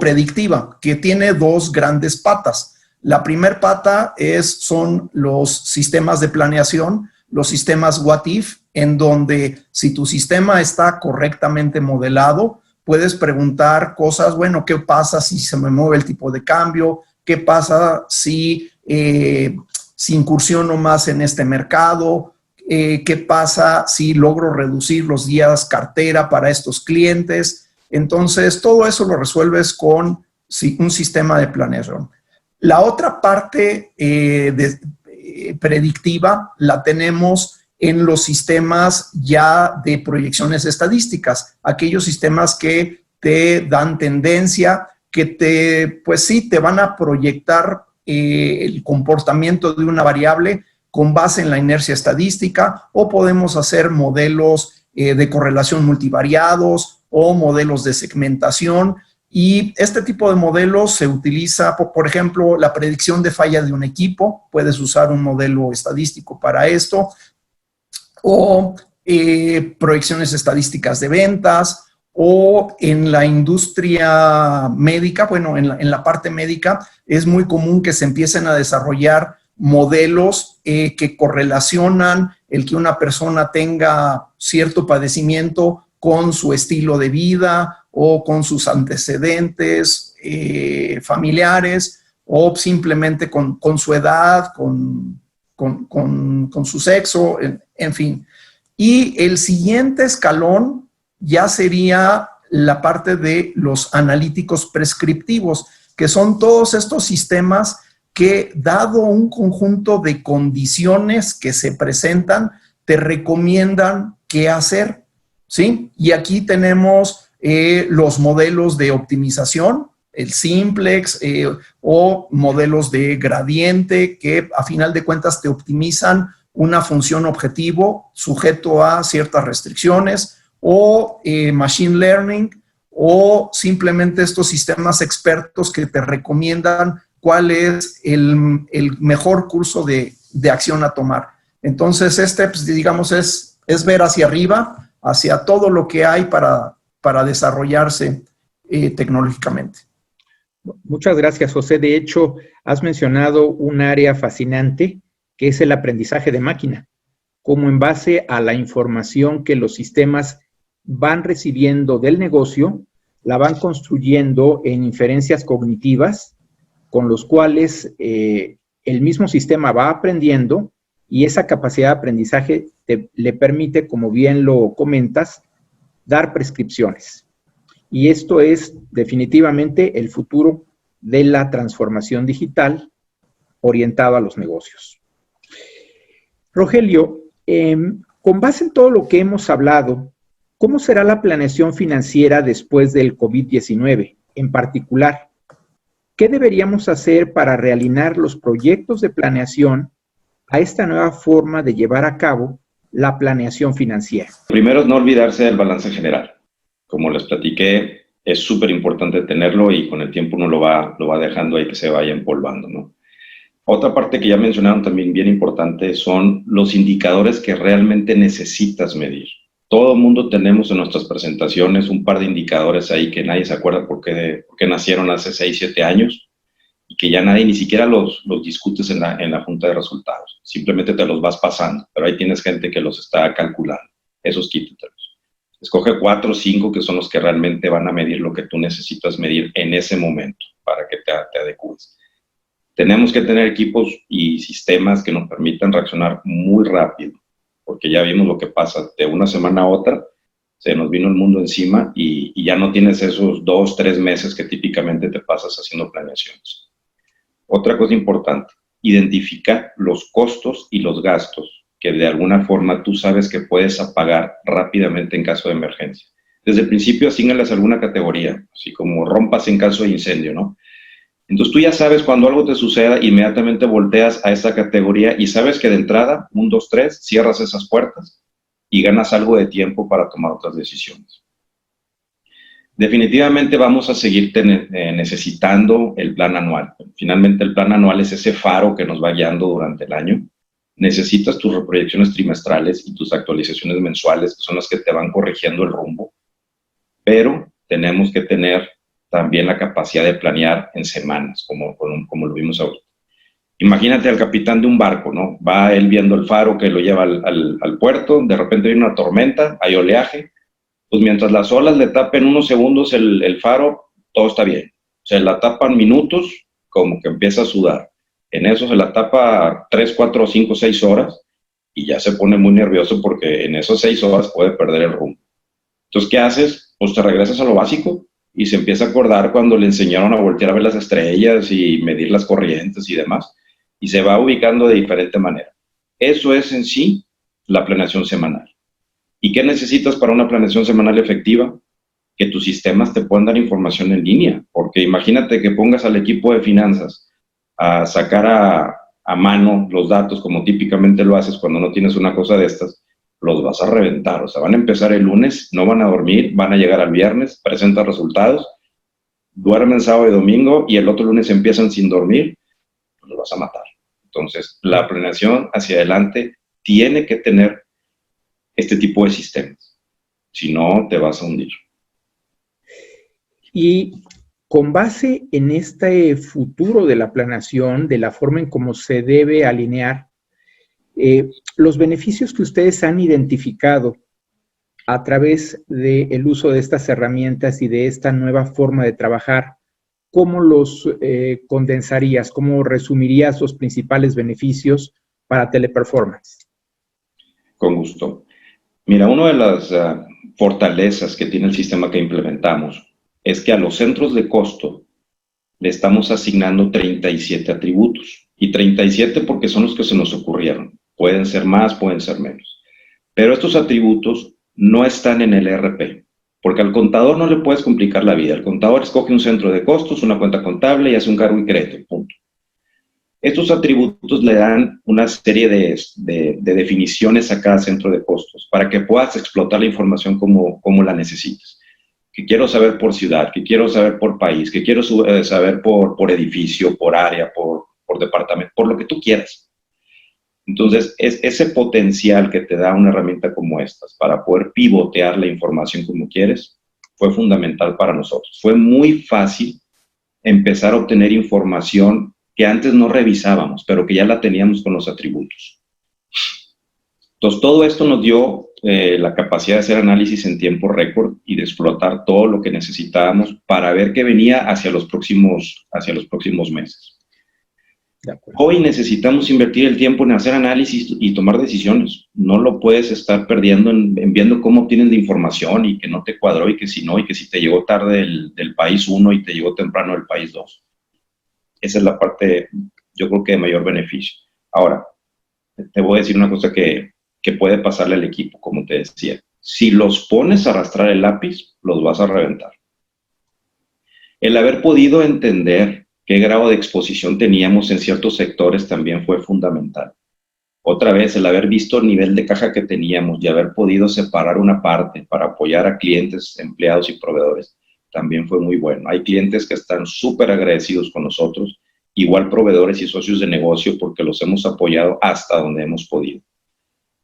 predictiva, que tiene dos grandes patas. La primera pata son los sistemas de planeación, los sistemas what if, en donde si tu sistema está correctamente modelado, puedes preguntar cosas, bueno, ¿qué pasa si se me mueve el tipo de cambio? ¿Qué pasa si incursiono más en este mercado? ¿Qué pasa si logro reducir los días cartera para estos clientes? Entonces, todo eso lo resuelves con un sistema de planeación. La otra parte predictiva la tenemos en los sistemas ya de proyecciones estadísticas, aquellos sistemas que te dan tendencia, que te van a proyectar el comportamiento de una variable con base en la inercia estadística, o podemos hacer modelos de correlación multivariados o modelos de segmentación. Y este tipo de modelos se utiliza, por ejemplo, la predicción de falla de un equipo. Puedes usar un modelo estadístico para esto, o proyecciones estadísticas de ventas, o en la industria médica, bueno, en la parte médica, es muy común que se empiecen a desarrollar modelos que correlacionan el que una persona tenga cierto padecimiento con su estilo de vida o con sus antecedentes familiares o simplemente con su edad, con su sexo, en fin. Y el siguiente escalón ya sería la parte de los analíticos prescriptivos, que son todos estos sistemas que, dado un conjunto de condiciones que se presentan, te recomiendan qué hacer, ¿sí? Y aquí tenemos los modelos de optimización, el simplex o modelos de gradiente que a final de cuentas te optimizan una función objetivo sujeto a ciertas restricciones, o machine learning, o simplemente estos sistemas expertos que te recomiendan cuál es el mejor curso de acción a tomar. Entonces, pues, digamos, es ver hacia arriba, hacia todo lo que hay para desarrollarse tecnológicamente. Muchas gracias, José. De hecho, has mencionado un área fascinante que es el aprendizaje de máquina, como en base a la información que los sistemas van recibiendo del negocio, la van construyendo en inferencias cognitivas, con los cuales el mismo sistema va aprendiendo, y esa capacidad de aprendizaje le permite, como bien lo comentas, dar prescripciones. Y esto es definitivamente el futuro de la transformación digital orientado a los negocios. Rogelio, con base en todo lo que hemos hablado, ¿cómo será la planeación financiera después del COVID-19? En particular, ¿qué deberíamos hacer para realinear los proyectos de planeación a esta nueva forma de llevar a cabo la planeación financiera? Primero, no olvidarse del balance general. Como les platiqué, es súper importante tenerlo y con el tiempo uno lo va dejando ahí que se vaya empolvando, ¿no? Otra parte que ya mencionaron también bien importante son los indicadores que realmente necesitas medir. Todo el mundo tenemos en nuestras presentaciones un par de indicadores ahí que nadie se acuerda por qué nacieron hace 6, 7 años y que ya nadie ni siquiera los discutes en la junta de resultados. Simplemente te los vas pasando, pero ahí tienes gente que los está calculando. Esos quítatelos. Escoge 4 o 5 que son los que realmente van a medir lo que tú necesitas medir en ese momento para que te adecues. Tenemos que tener equipos y sistemas que nos permitan reaccionar muy rápido, porque ya vimos lo que pasa. De una semana a otra se nos vino el mundo encima y ya no tienes esos 2, 3 meses que típicamente te pasas haciendo planeaciones. Otra cosa importante, identifica los costos y los gastos que de alguna forma tú sabes que puedes apagar rápidamente en caso de emergencia. Desde el principio asígnales alguna categoría, así como rompas en caso de incendio, ¿no? Entonces tú ya sabes cuando algo te suceda, inmediatamente volteas a esa categoría y sabes que de entrada, 1, 2, 3, cierras esas puertas y ganas algo de tiempo para tomar otras decisiones. Definitivamente vamos a seguir necesitando el plan anual. Finalmente el plan anual es ese faro que nos va guiando durante el año. Necesitas tus proyecciones trimestrales y tus actualizaciones mensuales, que son las que te van corrigiendo el rumbo, pero tenemos que tener también la capacidad de planear en semanas, como lo vimos ahorita. Imagínate al capitán de un barco, ¿no? Va él viendo el faro que lo lleva al puerto, de repente viene una tormenta, hay oleaje, pues mientras las olas le tapen unos segundos el faro, todo está bien. Se la tapan minutos, como que empieza a sudar. En eso se la tapa 3, 4, 5, 6 horas y ya se pone muy nervioso porque en esas 6 horas puede perder el rumbo. Entonces, ¿qué haces? Pues te regresas a lo básico y se empieza a acordar cuando le enseñaron a voltear a ver las estrellas y medir las corrientes y demás, y se va ubicando de diferente manera. Eso es en sí la planeación semanal. ¿Y qué necesitas para una planeación semanal efectiva? Que tus sistemas te puedan dar información en línea, porque imagínate que pongas al equipo de finanzas a sacar a mano los datos como típicamente lo haces cuando no tienes una cosa de estas, los vas a reventar. O sea, van a empezar el lunes, no van a dormir, van a llegar al viernes, presentan resultados, duermen sábado y domingo y el otro lunes empiezan sin dormir, pues los vas a matar. Entonces, la planeación hacia adelante tiene que tener este tipo de sistemas. Si no, te vas a hundir. Y con base en este futuro de la planeación, de la forma en cómo se debe alinear, los beneficios que ustedes han identificado a través del uso de estas herramientas y de esta nueva forma de trabajar, ¿cómo los condensarías? ¿Cómo resumirías los principales beneficios para Teleperformance? Con gusto. Mira, una de las fortalezas que tiene el sistema que implementamos es que a los centros de costo le estamos asignando 37 atributos. Y 37 porque son los que se nos ocurrieron. Pueden ser más, pueden ser menos. Pero estos atributos no están en el ERP, porque al contador no le puedes complicar la vida. El contador escoge un centro de costos, una cuenta contable y hace un cargo y crédito, punto. Estos atributos le dan una serie de definiciones a cada centro de costos para que puedas explotar la información como la necesites. Que quiero saber por ciudad, que quiero saber por país, que quiero saber por edificio, por área, por departamento, por lo que tú quieras. Entonces, ese potencial que te da una herramienta como estas para poder pivotear la información como quieres, fue fundamental para nosotros. Fue muy fácil empezar a obtener información que antes no revisábamos, pero que ya la teníamos con los atributos. Entonces, todo esto nos dio la capacidad de hacer análisis en tiempo récord y de explotar todo lo que necesitábamos para ver qué venía hacia los próximos meses. Hoy necesitamos invertir el tiempo en hacer análisis y tomar decisiones. No lo puedes estar perdiendo en viendo cómo obtienen de información y que no te cuadró y que si no, y que si te llegó tarde del país 1 y te llegó temprano del país 2. Esa es la parte, yo creo que de mayor beneficio. Ahora, te voy a decir una cosa que puede pasarle al equipo, como te decía. Si los pones a arrastrar el lápiz, los vas a reventar. El haber podido entender qué grado de exposición teníamos en ciertos sectores también fue fundamental. Otra vez, el haber visto el nivel de caja que teníamos y haber podido separar una parte para apoyar a clientes, empleados y proveedores, también fue muy bueno. Hay clientes que están súper agradecidos con nosotros, igual proveedores y socios de negocio, porque los hemos apoyado hasta donde hemos podido.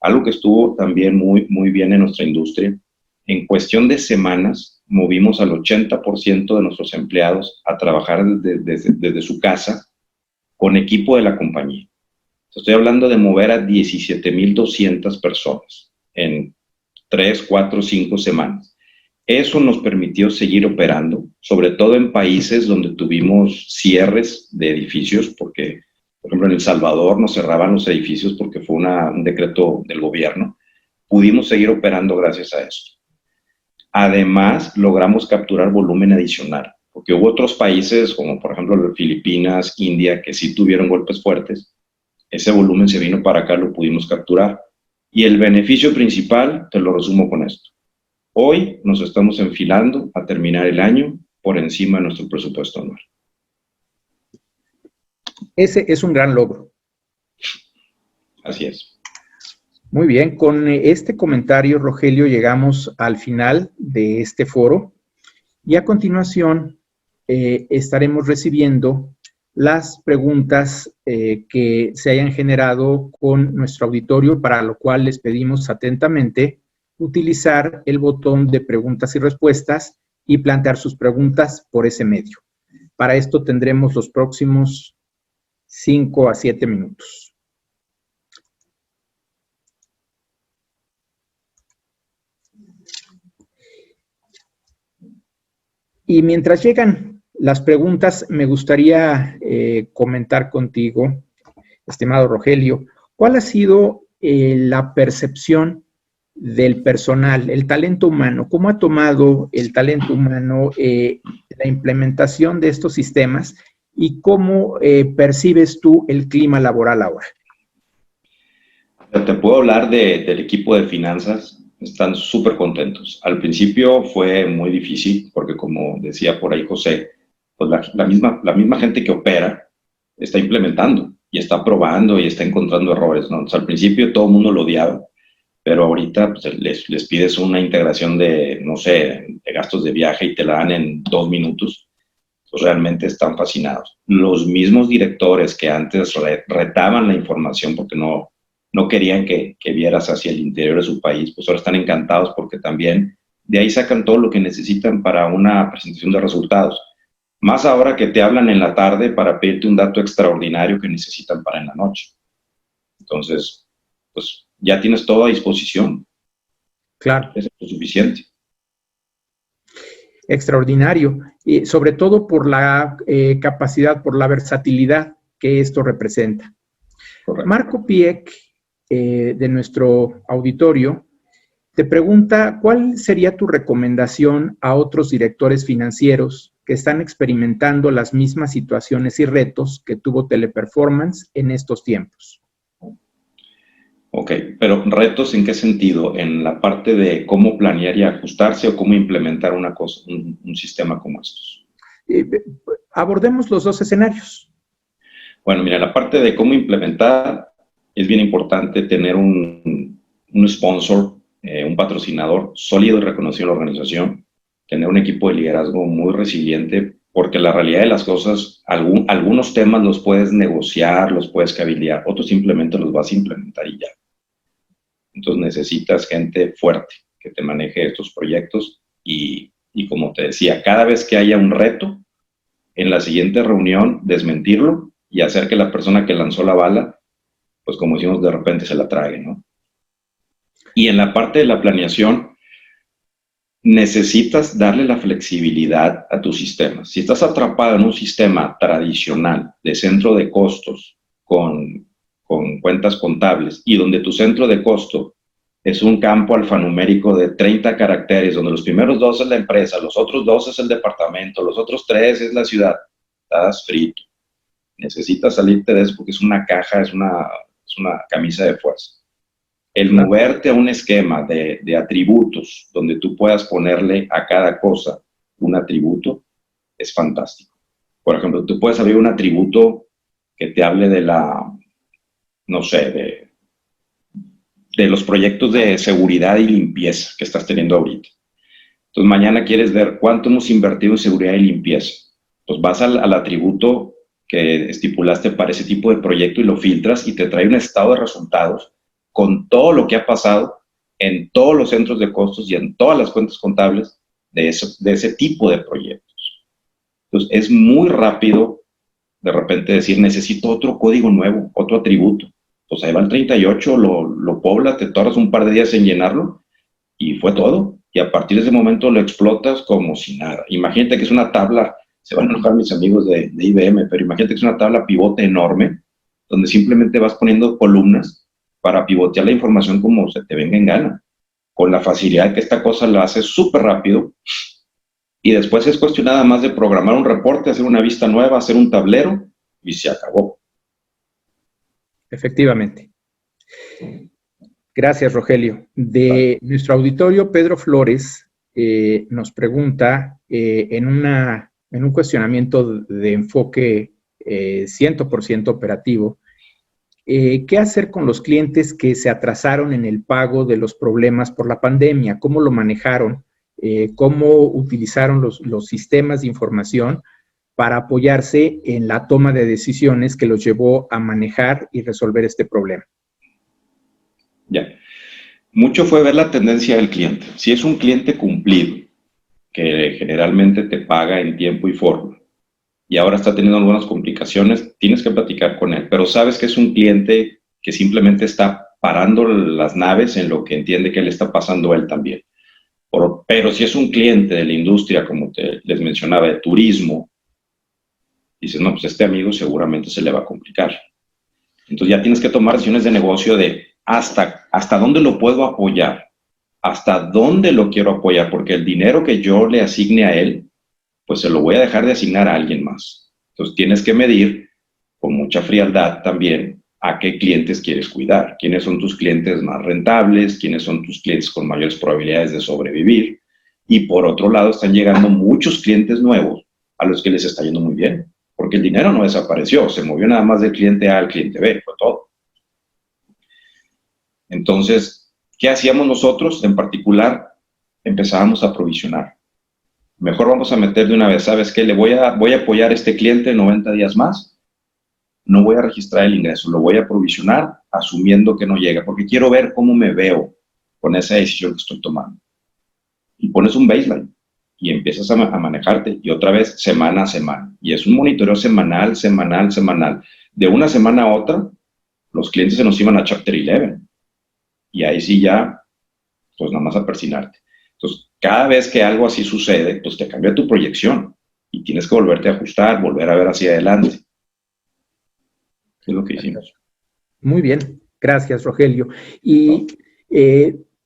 Algo que estuvo también muy bien en nuestra industria, en cuestión de semanas, movimos al 80% de nuestros empleados a trabajar desde su casa con equipo de la compañía. Estoy hablando de mover a 17,200 personas en 3, 4, 5 semanas. Eso nos permitió seguir operando, sobre todo en países donde tuvimos cierres de edificios, porque, por ejemplo, en El Salvador nos cerraban los edificios porque fue un decreto del gobierno. Pudimos seguir operando gracias a eso. Además, logramos capturar volumen adicional, porque hubo otros países, como por ejemplo Filipinas, India, que sí tuvieron golpes fuertes. Ese volumen se vino para acá, lo pudimos capturar. Y el beneficio principal, te lo resumo con esto. Hoy nos estamos enfilando a terminar el año por encima de nuestro presupuesto anual. Ese es un gran logro. Así es. Muy bien, con este comentario, Rogelio, llegamos al final de este foro y a continuación estaremos recibiendo las preguntas que se hayan generado con nuestro auditorio, para lo cual les pedimos atentamente utilizar el botón de preguntas y respuestas y plantear sus preguntas por ese medio. Para esto tendremos los próximos 5 a 7 minutos. Y mientras llegan las preguntas, me gustaría comentar contigo, estimado Rogelio, ¿cuál ha sido la percepción del personal, el talento humano? ¿Cómo ha tomado el talento humano la implementación de estos sistemas y cómo percibes tú el clima laboral ahora? Te puedo hablar del equipo de finanzas. Están súper contentos. Al principio fue muy difícil porque, como decía por ahí José, pues la misma gente que opera está implementando y está probando y está encontrando errores, ¿no? Entonces, al principio todo el mundo lo odiaba, pero ahorita pues, les pides una integración de, no sé, de gastos de viaje y te la dan en 2 minutos. Pues realmente están fascinados. Los mismos directores que antes retaban la información porque no querían que vieras hacia el interior de su país, pues ahora están encantados porque también de ahí sacan todo lo que necesitan para una presentación de resultados. Más ahora que te hablan en la tarde para pedirte un dato extraordinario que necesitan para en la noche. Entonces, pues ya tienes todo a disposición. Claro. Eso es suficiente. Extraordinario, y sobre todo por la capacidad, por la versatilidad que esto representa. Correcto. Marco Pieck, de nuestro auditorio, te pregunta, ¿cuál sería tu recomendación a otros directores financieros que están experimentando las mismas situaciones y retos que tuvo Teleperformance en estos tiempos? Ok, pero ¿retos en qué sentido? ¿En la parte de cómo planear y ajustarse o cómo implementar una cosa, un sistema como estos? Abordemos los dos escenarios. Bueno, mira, la parte de cómo implementar es bien importante tener un sponsor, un patrocinador sólido y reconocido en la organización, tener un equipo de liderazgo muy resiliente, porque la realidad de las cosas, algunos temas los puedes negociar, los puedes cabildear, otros simplemente los vas a implementar y ya. Entonces necesitas gente fuerte que te maneje estos proyectos y como te decía, cada vez que haya un reto, en la siguiente reunión desmentirlo y hacer que la persona que lanzó la bala, pues como decimos, de repente se la trague, ¿no? Y en la parte de la planeación, necesitas darle la flexibilidad a tus sistemas. Si estás atrapado en un sistema tradicional de centro de costos con cuentas contables y donde tu centro de costo es un campo alfanumérico de 30 caracteres, donde los primeros 2 es la empresa, los otros 2 es el departamento, los otros 3 es la ciudad, estás frito. Necesitas salirte de eso porque es una caja, es una camisa de fuerza. El moverte a un esquema de atributos donde tú puedas ponerle a cada cosa un atributo es fantástico. Por ejemplo, tú puedes abrir un atributo que te hable de no sé, de los proyectos de seguridad y limpieza que estás teniendo ahorita. Entonces, mañana quieres ver cuánto hemos invertido en seguridad y limpieza. Pues vas al atributo que estipulaste para ese tipo de proyecto y lo filtras y te trae un estado de resultados con todo lo que ha pasado en todos los centros de costos y en todas las cuentas contables de ese tipo de proyectos. Entonces, es muy rápido de repente decir, necesito otro código nuevo, otro atributo. Pues ahí va el 38, lo pobla, te tardas un par de días en llenarlo y fue todo. Y a partir de ese momento lo explotas como si nada. Imagínate que es una tabla, se van a enojar mis amigos de IBM, pero imagínate que es una tabla pivote enorme, donde simplemente vas poniendo columnas para pivotear la información como se te venga en gana, con la facilidad que esta cosa la hace súper rápido, y después es cuestión nada más de programar un reporte, hacer una vista nueva, hacer un tablero, y se acabó. Efectivamente. Gracias, Rogelio. De nuestro auditorio, Pedro Flores nos pregunta en un cuestionamiento de enfoque 100% operativo, ¿qué hacer con los clientes que se atrasaron en el pago de los problemas por la pandemia? ¿Cómo lo manejaron? ¿Cómo utilizaron los sistemas de información para apoyarse en la toma de decisiones que los llevó a manejar y resolver este problema? Ya. Mucho fue ver la tendencia del cliente. Si es un cliente cumplido, que generalmente te paga en tiempo y forma, y ahora está teniendo algunas complicaciones, tienes que platicar con él, pero sabes que es un cliente que simplemente está parando las naves en lo que entiende que le está pasando a él también. Pero si es un cliente de la industria, como les mencionaba, de turismo, dices, no, pues este amigo seguramente se le va a complicar. Entonces ya tienes que tomar decisiones de negocio de hasta dónde lo puedo apoyar, hasta dónde lo quiero apoyar, porque el dinero que yo le asigne a él, pues se lo voy a dejar de asignar a alguien más. Entonces tienes que medir con mucha frialdad también a qué clientes quieres cuidar, quiénes son tus clientes más rentables, quiénes son tus clientes con mayores probabilidades de sobrevivir. Y por otro lado están llegando muchos clientes nuevos a los que les está yendo muy bien, porque el dinero no desapareció, se movió nada más del cliente A al cliente B, fue todo. Entonces, ¿qué hacíamos nosotros? En particular, empezábamos a provisionar. Mejor vamos a meter de una vez, ¿sabes qué? Voy a apoyar a este cliente 90 días más, no voy a registrar el ingreso, lo voy a provisionar asumiendo que no llega, porque quiero ver cómo me veo con esa decisión que estoy tomando. Y pones un baseline y empiezas a manejarte, y otra vez semana a semana. Y es un monitoreo semanal. De una semana a otra, los clientes se nos iban a Chapter 11. Y ahí sí ya, pues nada más a persinarte. Entonces, cada vez que algo así sucede, pues te cambia tu proyección y tienes que volverte a ajustar, volver a ver hacia adelante. Es lo que hicimos. Muy bien, gracias, Rogelio. Y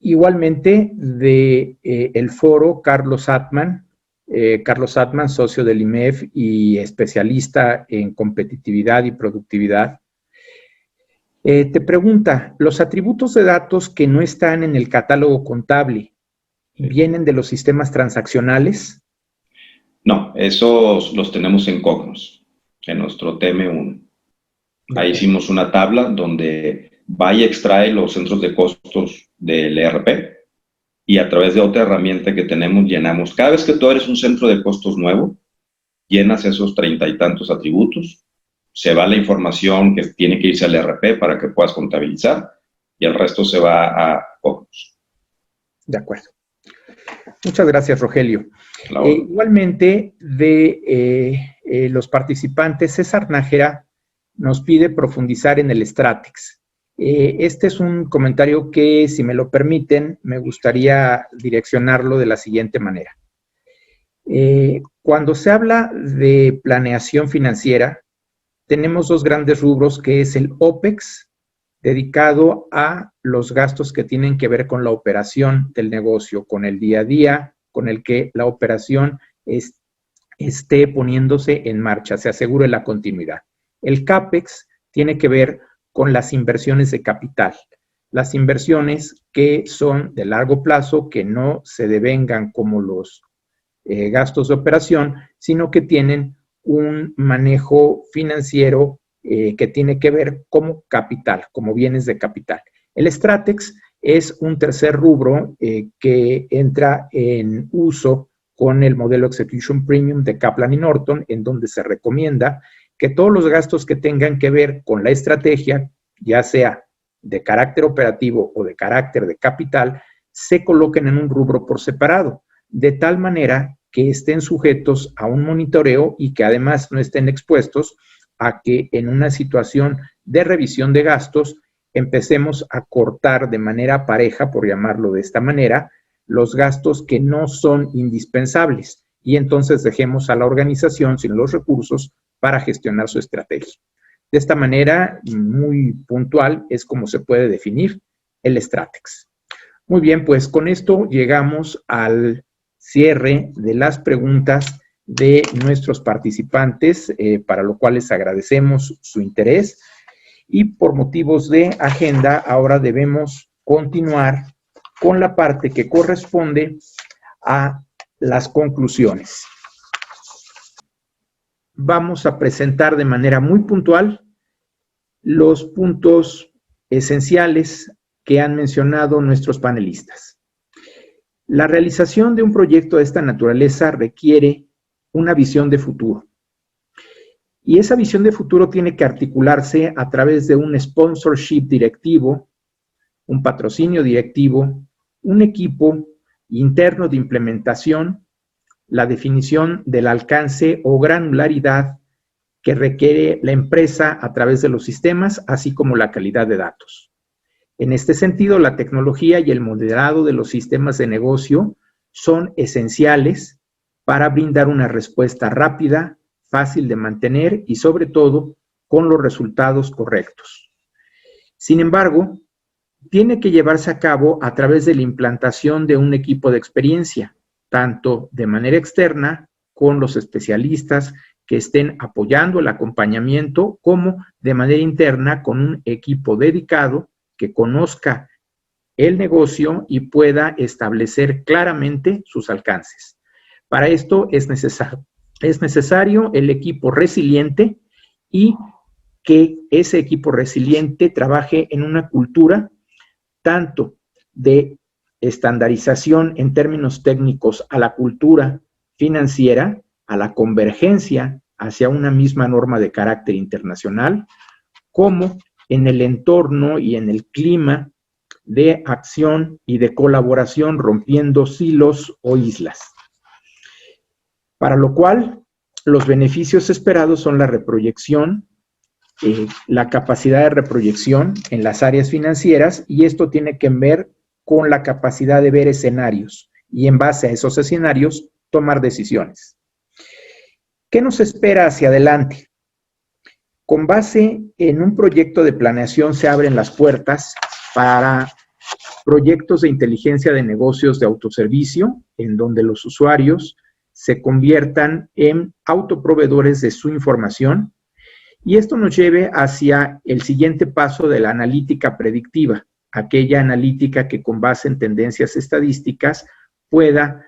igualmente el foro, Carlos Atman, socio del IMEF y especialista en competitividad y productividad, te pregunta, ¿los atributos de datos que no están en el catálogo contable vienen de los sistemas transaccionales? No, esos los tenemos en Cognos, en nuestro TM1. Ahí hicimos una tabla donde va y extrae los centros de costos del ERP y a través de otra herramienta que tenemos llenamos. Cada vez que tú eres un centro de costos nuevo, llenas esos 30 y tantos atributos, se va la información que tiene que irse al ERP para que puedas contabilizar y el resto se va a Cognos. De acuerdo. Muchas gracias, Rogelio. Igualmente, de los participantes, César Nájera nos pide profundizar en el Stratex. Este es un comentario que, si me lo permiten, me gustaría direccionarlo de la siguiente manera. Cuando se habla de planeación financiera, tenemos dos grandes rubros, que es el OPEX, dedicado a los gastos que tienen que ver con la operación del negocio, con el día a día, con el que la operación esté poniéndose en marcha, se asegure la continuidad. El CAPEX tiene que ver con las inversiones de capital, las inversiones que son de largo plazo, que no se devengan como los gastos de operación, sino que tienen un manejo financiero que tiene que ver como capital, como bienes de capital. El Stratex es un tercer rubro que entra en uso con el modelo Execution Premium de Kaplan y Norton, en donde se recomienda que todos los gastos que tengan que ver con la estrategia, ya sea de carácter operativo o de carácter de capital, se coloquen en un rubro por separado, de tal manera que estén sujetos a un monitoreo y que además no estén expuestos a que en una situación de revisión de gastos empecemos a cortar de manera pareja, por llamarlo de esta manera, los gastos que no son indispensables y entonces dejemos a la organización sin los recursos para gestionar su estrategia. De esta manera, muy puntual, es como se puede definir el Stratex. Muy bien, pues con esto llegamos al cierre de las preguntas de nuestros participantes, para lo cual les agradecemos su interés. Y por motivos de agenda, ahora debemos continuar con la parte que corresponde a las conclusiones. Vamos a presentar de manera muy puntual los puntos esenciales que han mencionado nuestros panelistas. La realización de un proyecto de esta naturaleza requiere una visión de futuro. Y esa visión de futuro tiene que articularse a través de un sponsorship directivo, un patrocinio directivo, un equipo interno de implementación, la definición del alcance o granularidad que requiere la empresa a través de los sistemas, así como la calidad de datos. En este sentido, la tecnología y el modelado de los sistemas de negocio son esenciales para brindar una respuesta rápida, fácil de mantener y, sobre todo, con los resultados correctos. Sin embargo, tiene que llevarse a cabo a través de la implantación de un equipo de experiencia, tanto de manera externa con los especialistas que estén apoyando el acompañamiento, como de manera interna con un equipo dedicado que conozca el negocio y pueda establecer claramente sus alcances. Para esto es necesario el equipo resiliente y que ese equipo resiliente trabaje en una cultura tanto de estandarización en términos técnicos a la cultura financiera, a la convergencia hacia una misma norma de carácter internacional, como en el entorno y en el clima de acción y de colaboración, rompiendo silos o islas. Para lo cual, los beneficios esperados son la reproyección, la capacidad de reproyección en las áreas financieras, y esto tiene que ver con la capacidad de ver escenarios y en base a esos escenarios tomar decisiones. ¿Qué nos espera hacia adelante? Con base en un proyecto de planeación se abren las puertas para proyectos de inteligencia de negocios de autoservicio, en donde los usuarios se conviertan en autoproveedores de su información, y esto nos lleve hacia el siguiente paso de la analítica predictiva, aquella analítica que con base en tendencias estadísticas pueda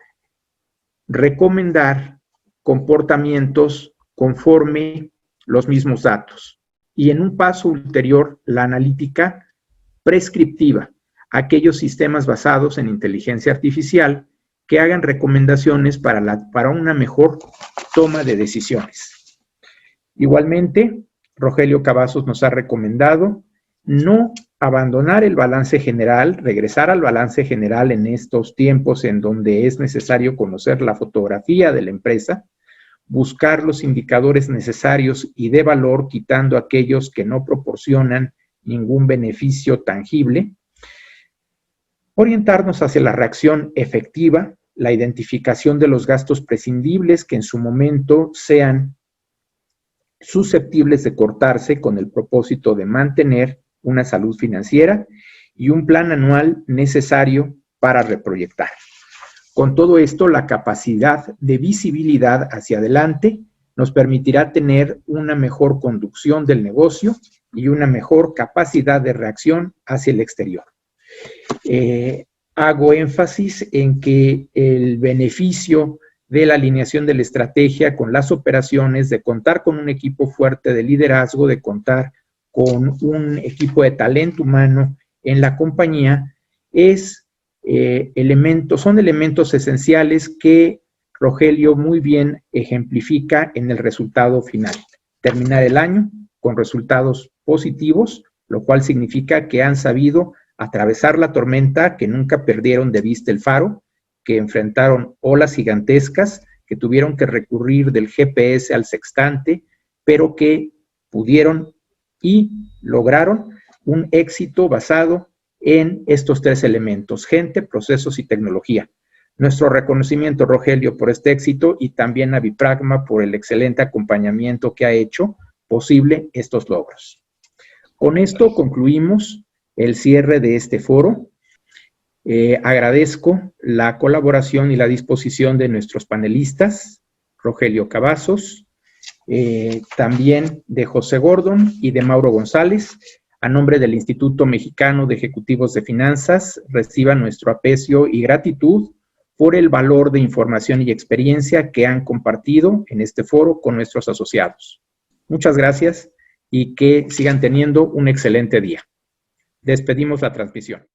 recomendar comportamientos conforme los mismos datos. Y en un paso ulterior, la analítica prescriptiva, aquellos sistemas basados en inteligencia artificial que hagan recomendaciones para una mejor toma de decisiones. Igualmente, Rogelio Cavazos nos ha recomendado no abandonar el balance general, regresar al balance general en estos tiempos en donde es necesario conocer la fotografía de la empresa, buscar los indicadores necesarios y de valor, quitando aquellos que no proporcionan ningún beneficio tangible, orientarnos hacia la reacción efectiva, la identificación de los gastos prescindibles que en su momento sean susceptibles de cortarse con el propósito de mantener una salud financiera y un plan anual necesario para reproyectar. Con todo esto, la capacidad de visibilidad hacia adelante nos permitirá tener una mejor conducción del negocio y una mejor capacidad de reacción hacia el exterior. Hago énfasis en que el beneficio de la alineación de la estrategia con las operaciones, de contar con un equipo fuerte de liderazgo, de contar con un equipo de talento humano en la compañía, son elementos esenciales que Rogelio muy bien ejemplifica en el resultado final. Terminar el año con resultados positivos, lo cual significa que han sabido atravesar la tormenta, que nunca perdieron de vista el faro, que enfrentaron olas gigantescas, que tuvieron que recurrir del GPS al sextante, pero que pudieron y lograron un éxito basado en estos tres elementos: gente, procesos y tecnología. Nuestro reconocimiento, Rogelio, por este éxito, y también a Bipragma por el excelente acompañamiento que ha hecho posible estos logros. Con esto concluimos el cierre de este foro. Agradezco la colaboración y la disposición de nuestros panelistas, Rogelio Cavazos, también de José Gordon y de Mauro González. A nombre del Instituto Mexicano de Ejecutivos de Finanzas, reciban nuestro aprecio y gratitud por el valor de información y experiencia que han compartido en este foro con nuestros asociados. Muchas gracias y que sigan teniendo un excelente día. Despedimos la transmisión.